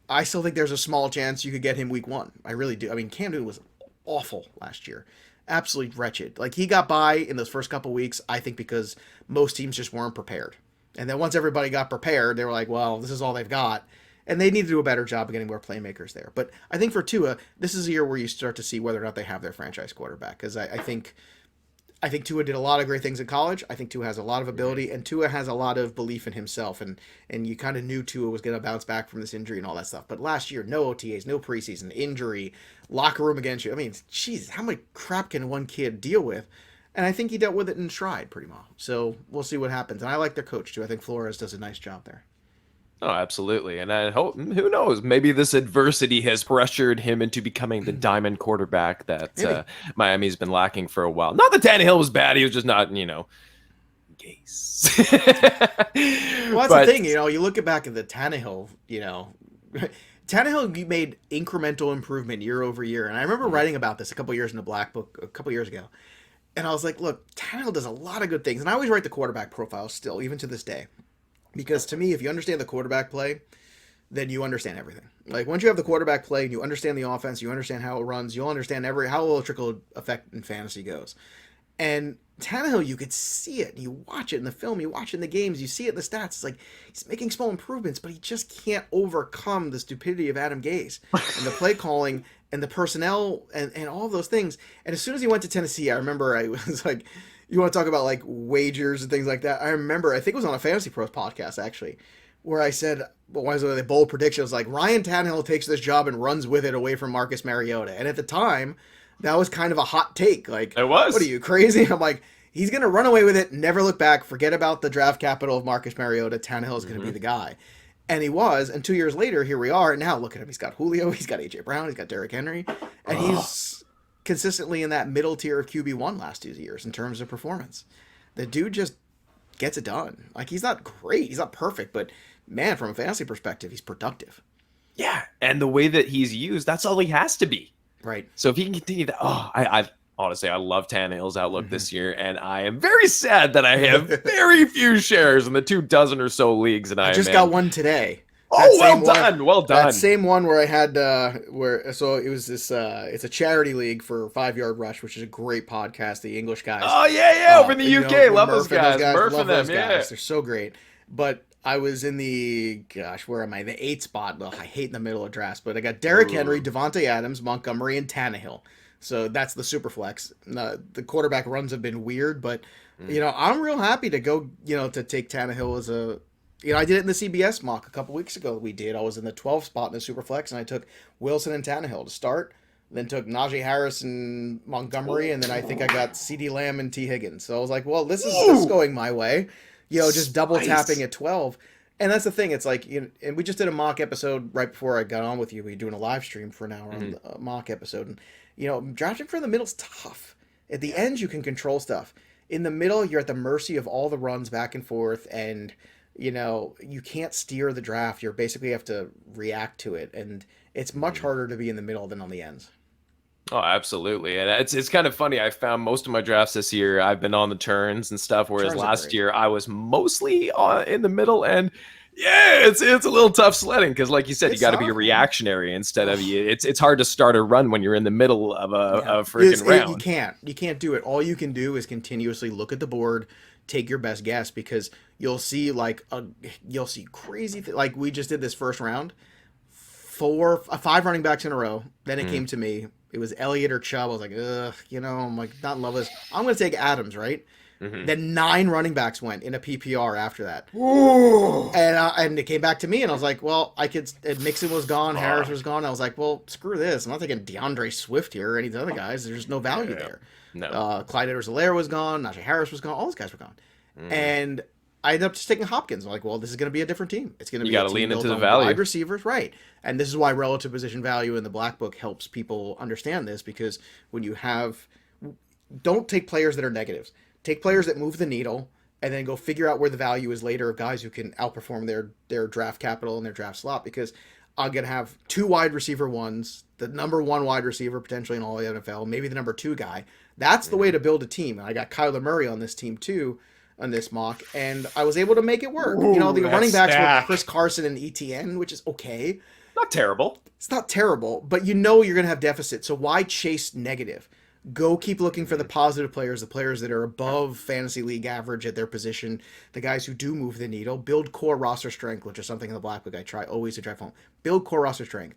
I still think there's a small chance you could get him week one. I really do. I mean, Cam Newton was awful last year. Absolutely wretched. Like, he got by in those first couple weeks, I think, because most teams just weren't prepared. And then once everybody got prepared, they were like, well, this is all they've got. And they need to do a better job of getting more playmakers there. But I think for Tua, this is a year where you start to see whether or not they have their franchise quarterback. Because I think Tua did a lot of great things in college. I think Tua has a lot of ability, and Tua has a lot of belief in himself. And you kind of knew Tua was going to bounce back from this injury and all that stuff. But last year, no OTAs, no preseason, injury, locker room against you. I mean, geez, how much crap can one kid deal with? And I think he dealt with it in stride pretty well. So we'll see what happens. And I like their coach too. I think Flores does a nice job there. Oh, absolutely. And I hope, who knows, maybe this adversity has pressured him into becoming the diamond quarterback that Maybe. Miami's been lacking for a while. Not that Tannehill was bad. He was just not, Gase. Well, that's the But thing. You look back at the Tannehill. Tannehill made incremental improvement year over year, and I remember writing about this a couple years in the Black Book a couple years ago. And I was like, look, Tannehill does a lot of good things, and I always write the quarterback profile still, even to this day, because to me, if you understand the quarterback play, then you understand everything. Like, once you have the quarterback play and you understand the offense, you understand how it runs, you'll understand how a trickle effect in fantasy goes. And Tannehill, you could see it. You watch it in the film, you watch it in the games, you see it in the stats. It's like he's making small improvements, but he just can't overcome the stupidity of Adam Gase and the play calling and the personnel and all those things. And as soon as he went to Tennessee, I remember I was like, you want to talk about like wagers and things like that? I remember, I think it was on a Fantasy Pros podcast actually, where I said, well, why is it a bold prediction? It was like, Ryan Tannehill takes this job and runs with it away from Marcus Mariota. And at the time, that was kind of a hot take. Like, it was. what are you, crazy? I'm like, he's going to run away with it, never look back, forget about the draft capital of Marcus Mariota. Tannehill is going to be the guy. And he was. And 2 years later, here we are. And now look at him. He's got Julio. He's got A.J. Brown. He's got Derrick Henry. And he's consistently in that middle tier of QB1 last 2 years in terms of performance. The dude just gets it done. Like, he's not great. He's not perfect. But, man, from a fantasy perspective, he's productive. Yeah. And the way that he's used, that's all he has to be. Right. So if he can continue that, I honestly, I love Tannehill's outlook Mm-hmm. this year, and I am very sad that I have very few shares in the 2 dozen or so leagues that I I am just got in. one today. That Oh, same well one. done, well That done. same one where I had so it was this it's a charity league for 5 Yard Rush, which is a great podcast. The English guys, Oh yeah, yeah, over in the UK, love those Murph and those guys, guys, Murph love and them, those yeah. guys. They're so great. But I was in the where am I? The 8th spot. Ugh, I hate in the middle of drafts, but I got Derrick Henry, Ooh. Devontae Adams, Montgomery, and Tannehill. So that's the super flex. The quarterback runs have been weird, but Mm. I'm real happy to go. To take Tannehill as a. I did it in the CBS mock a couple weeks ago. We did. I was in the 12th spot in the super flex, and I took Wilson and Tannehill to start. Then took Najee Harris and Montgomery, and then I think I got CeeDee Lamb and T Higgins. So I was like, well, this is Ooh. going my way. Just double tapping Spice. at 12. And that's the thing. It's like, and we just did a mock episode right before I got on with you. We were doing a live stream for an hour on Mhm. the mock episode. And, drafting from the middle is tough. At the end, you can control stuff. In the middle, you're at the mercy of all the runs back and forth. And, you can't steer the draft. You basically have to react to it. And it's much Mhm. harder to be in the middle than on the ends. Oh, absolutely. And it's kind of funny. I found most of my drafts this year, I've been on the turns and stuff, whereas Turns are last great. year I was mostly in the middle. And yeah, it's a little tough sledding because, like you said, you It's got to be a tough, man. reactionary instead of Ugh. you. It's hard to start a run when you're in the middle of Yeah, a freaking you round. can't. You can't do it. All you can do is continuously look at the board, take your best guess because you'll see crazy like we just did this first round, 5 running backs in a row. Then it Mm, came to me. It was Elliott or Chubb. I was like, ugh, I'm like not in love with this. I'm gonna take Adams, right? hmm Then 9 running backs went in a PPR after that. Ooh. And it came back to me, and I was like, well, I could. And Mixon was gone, Harris Fuck. was gone. I was like, well, screw this. I'm not taking DeAndre Swift here or any of the other guys. There's no value Yeah. there. No. Clyde Edwards-Helaire was gone. Najee Harris was gone. All those guys were gone. Mm. And I ended up just taking Hopkins. I'm like, well, this is going to be a different team. It's going to You be a got to team lean built into the on value. wide receivers, right? And this is why relative position value in the Black Book helps people understand this because when you have, don't take players that are negatives. Take players that move the needle and then go figure out where the value is later of guys who can outperform their draft capital and their draft slot because I'm going to have 2 wide receiver ones, the number 1 wide receiver potentially in all the NFL, maybe the number 2 guy. That's the way to build a team. And I got Kyler Murray on this team too, on this mock, and I was able to make it work. Ooh, The that running backs stack. were Chris Carson and ETN, which is okay. Not terrible. It's not terrible, but you're going to have deficit. So why chase negative? Go keep looking for the positive players, the players that are above fantasy league average at their position, the guys who do move the needle. Build core roster strength, which is something in the Black Book I try always to drive home. Build core roster strength.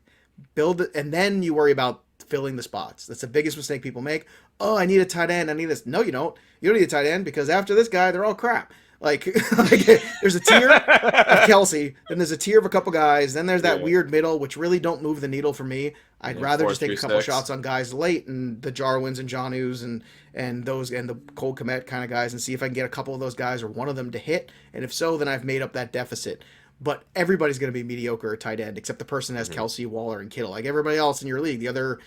Build it, and then you worry about filling the spots. That's the biggest mistake people make. Oh, I need a tight end. I need this. No, you don't. You don't need a tight end because after this guy, they're all crap. Like, there's a tier of Kelsey, then there's a tier of a couple guys, then there's that Yeah. weird middle, which really don't move the needle for me. I'd Yeah, rather four, just take three, a couple six. shots on guys late and the Jarwins and Johnnus and those and the Cole Kmet kind of guys and see if I can get a couple of those guys or one of them to hit. And if so, then I've made up that deficit. But everybody's going to be mediocre at tight end except the person that has Kelsey, Waller, and Kittle. Like everybody else in your league, the other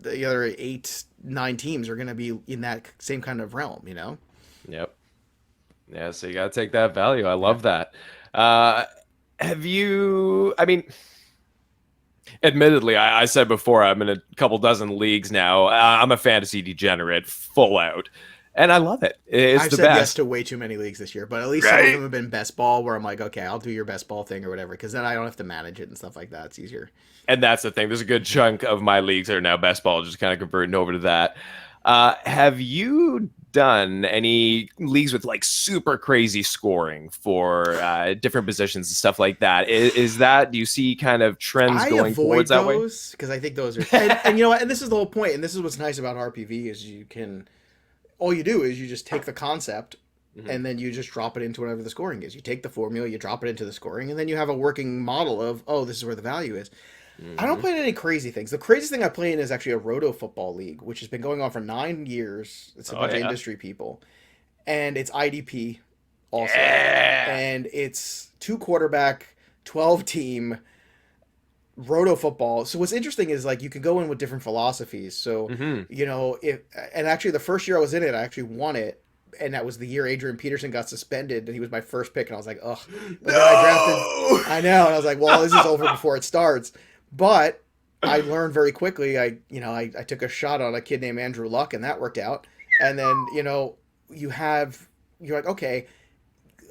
8, 9 teams are going to be in that same kind of realm. Yep. Yeah, so you got to take that value. I Yeah. love that. Have you, I mean, admittedly, I said before, I'm in a couple dozen leagues now. I'm a fantasy degenerate, full out. And I love it. It's I've the said yes best. to way too many leagues this year, but at least some of Right? them have been best ball where I'm like, okay, I'll do your best ball thing or whatever, because then I don't have to manage it and stuff like that. It's easier. And that's the thing. There's a good chunk of my leagues that are now best ball, just kind of converting over to that. Have you done any leagues with like super crazy scoring for different positions and stuff like that? Is that, do you see kind of trends I going avoid towards that way? those because I think those are, and you know what, and this is the whole point, and this is what's nice about RPV is all you do is you just take the concept Mhm. and then you just drop it into whatever the scoring is. You take the formula, you drop it into the scoring, and then you have a working model of, oh, this is where the value is. I don't Mhm. play in any crazy things. The craziest thing I play in is actually a roto football league, which has been going on for 9 years. It's a Oh, bunch of yeah. industry people, and it's IDP also, Yeah. and it's 2 quarterback, 12 team roto football. So what's interesting is like you can go in with different philosophies. So Mhm. if and actually the first year I was in it, I actually won it. And that was the year Adrian Peterson got suspended, and he was my first pick, and I was like, ugh. But then I drafted, No! I know, and I was like, well, this is over before it starts. But I learned very quickly. I took a shot on a kid named Andrew Luck, and that worked out. And then you have you're like, okay,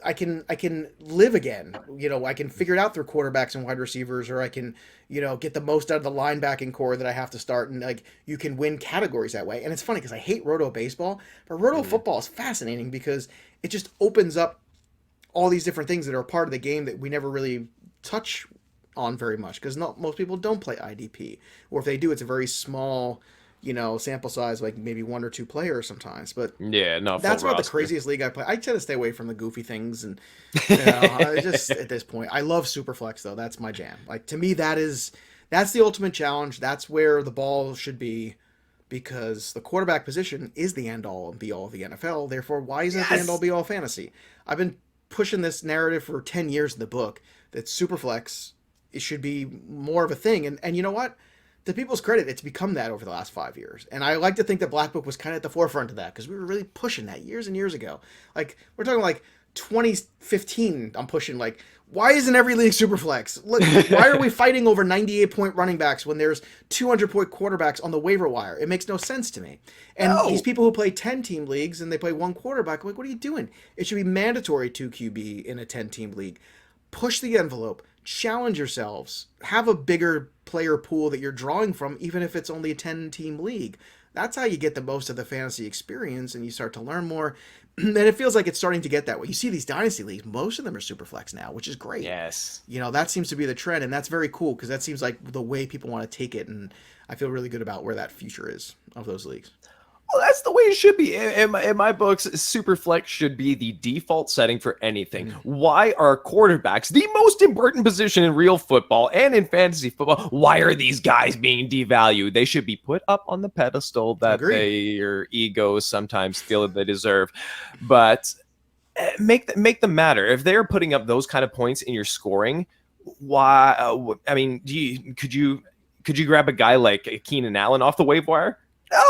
I can live again. I can figure it out through quarterbacks and wide receivers, or I can get the most out of the linebacking core that I have to start, and like you can win categories that way. And it's funny because I hate roto baseball, but roto football is fascinating because it just opens up all these different things that are part of the game that we never really touch on very much because not most people don't play IDP, or if they do, it's a very small sample size, like maybe one or two players sometimes. But Yeah, not full that's about the roster. craziest league I play. I tend to stay away from the goofy things, and I just at this point, I love Superflex though. That's my jam. Like to me, that's the ultimate challenge. That's where the ball should be, because the quarterback position is the end all and be all of the NFL. Therefore, why isn't it the end all be all fantasy? I've been pushing this narrative for 10 years in the book that Superflex it should be more of a thing, and you know what? To people's credit, it's become that over the last 5 years. And I like to think that Black Book was kind of at the forefront of that because we were really pushing that years and years ago. Like, we're talking like 2015, I'm pushing like, why isn't every league Superflex? Look, why are we fighting over 98-point running backs when there's 200-point quarterbacks on the waiver wire? It makes no sense to me. And these people who play 10-team leagues and they play one quarterback, I'm like, what are you doing? It should be mandatory 2 QB in a 10-team league. Push the envelope. Challenge yourselves. Have a bigger player pool that you're drawing from, even if it's only a 10-team league. That's how you get the most of the fantasy experience and you start to learn more. And it feels like it's starting to get that way. You see these dynasty leagues, most of them are Superflex now, which is great. Yes. That seems to be the trend, and that's very cool because that seems like the way people want to take it, and I feel really good about where that future is of those leagues. Well, that's the way it should be. In my books, Superflex should be the default setting for anything. Why are quarterbacks the most important position in real football and in fantasy football? Why are these guys being devalued? They should be put up on the pedestal that their egos sometimes feel that they deserve. But make them matter. If they're putting up those kind of points in your scoring, why? I mean, could you grab a guy like Keenan Allen off the waiver wire?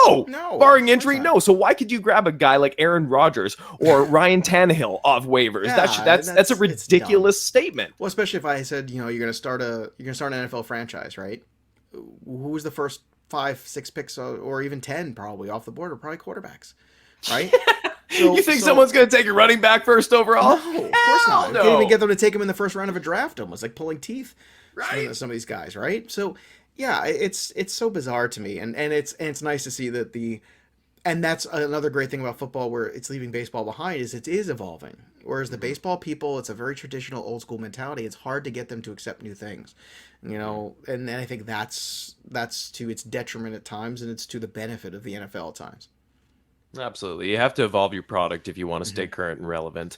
No, barring injury, no. So why could you grab a guy like Aaron Rodgers or Ryan Tannehill off waivers? Yeah, that's a ridiculous statement. Well, especially if I said, you're going to start an NFL franchise, right? Who was the first 5, 6 picks, or even 10 probably off the board, are probably quarterbacks, right? You think someone's going to take a running back first overall? No, of course not. You can't even get them to take him in the first round of a draft. Almost like pulling teeth, right? Some of these guys, right? So. Yeah, it's so bizarre to me, and it's nice to see that and that's another great thing about football where it's leaving baseball behind is it is evolving. Whereas the baseball people, it's a very traditional old school mentality. It's hard to get them to accept new things, and I think that's to its detriment at times, and it's to the benefit of the NFL at times. Absolutely, you have to evolve your product if you want to stay current and relevant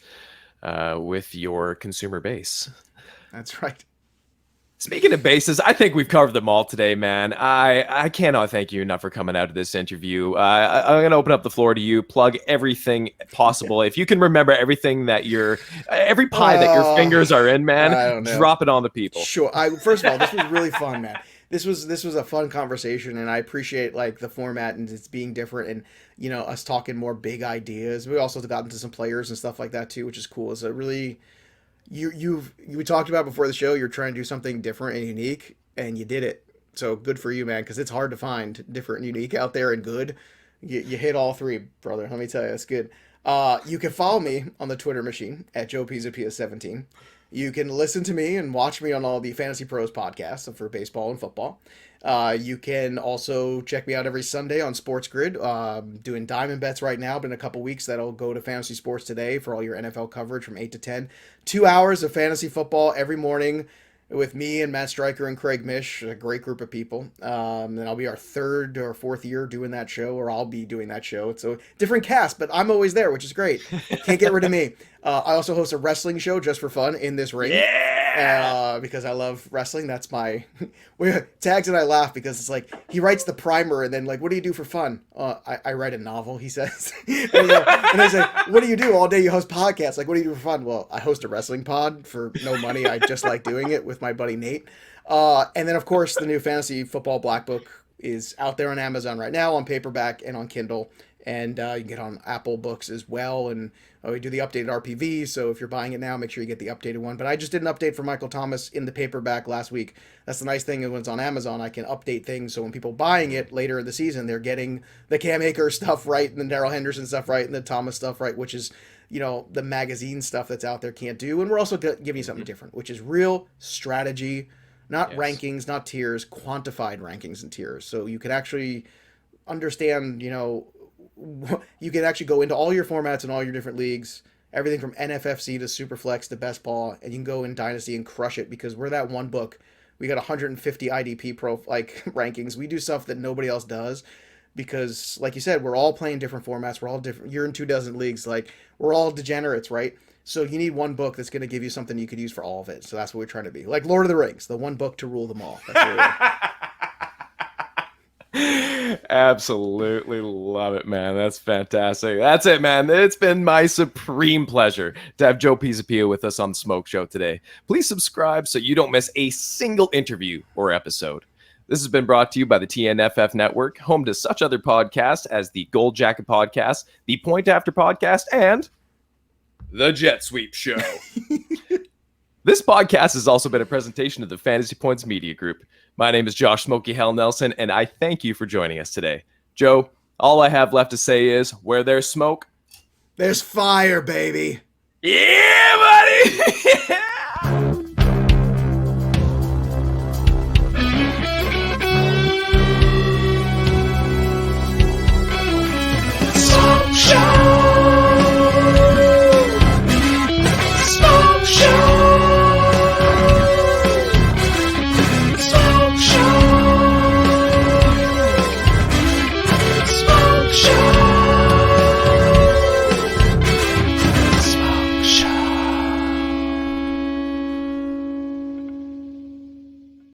with your consumer base. That's right. Speaking of bases, I think we've covered them all today, man. I cannot thank you enough for coming out of this interview. I'm going to open up the floor to you. Plug everything possible. If you can remember everything that every pie that your fingers are in, man, drop it on the people. Sure. First of all, this was really fun, man. This was a fun conversation, and I appreciate like the format and it's being different, and us talking more big ideas. We also got into some players and stuff like that too, which is cool. It's a really we talked about before the show, you're trying to do something different and unique, and you did it. So good for you, man, because it's hard to find different and unique out there and good. You hit all three, brother. Let me tell you, that's good. You can follow me on the Twitter machine at Joe Pisapia 17. You can listen to me and watch me on all the Fantasy Pros podcasts for baseball and football. You can also check me out every Sunday on Sports Grid. Doing diamond bets right now, but in a couple weeks that'll go to Fantasy Sports Today for all your NFL coverage from 8 to 10. 2 hours of fantasy football every morning with me and Matt Stryker and Craig Mish, a great group of people. And I'll be our 3rd or 4th year doing that show, or I'll be doing that show. It's a different cast, but I'm always there, which is great. Can't get rid of me. I also host a wrestling show just for fun in this ring. Yeah! Because I love wrestling. That's my... Tags and I laugh because it's like, he writes the primer and then like, what do you do for fun? I write a novel, he says. and I say, what do you do all day? You host podcasts. Like, what do you do for fun? Well, I host a wrestling pod for no money. I just like doing it with my buddy Nate. And then, of course, the new Fantasy Football Black Book is out there on Amazon right now, on paperback and on Kindle. and you can get on Apple Books as well. And we do the updated RPV, so if you're buying it now, make sure you get the updated one. But I just did an update for Michael Thomas in the paperback last week. That's the nice thing, when it's on Amazon, I can update things, so when people buying it later in the season, they're getting the Cam Akers stuff right, and the Darrell Henderson stuff right, and the Thomas stuff right, which is, the magazine stuff that's out there can't do. And we're also giving you something different, which is real strategy, not rankings, not tiers, quantified rankings and tiers. So you can actually understand, you can actually go into all your formats and all your different leagues, everything from NFFC to Superflex to Best Ball, and you can go in Dynasty and crush it, because we're that one book. We got 150 IDP rankings. We do stuff that nobody else does, because, like you said, we're all playing different formats. We're all different. You're in 24 leagues. Like, we're all degenerates, right? So you need one book that's going to give you something you could use for all of it. So that's what we're trying to be. Like Lord of the Rings, the one book to rule them all. That's what we're Absolutely love it, man. That's fantastic. That's it, man. It's been my supreme pleasure to have Joe Pisapia with us on the Smoke Show today. Please subscribe so you don't miss a single interview or episode. This has been brought to you by the TNFF Network, home to such other podcasts as the Gold Jacket Podcast, the Point After Podcast, and the Jet Sweep Show. This podcast has also been a presentation of the Fantasy Points Media Group. My name is Josh Smokey Hell Nelson, and I thank you for joining us today. Joe, all I have left to say is, where there's smoke, there's fire, baby. Yeah, buddy.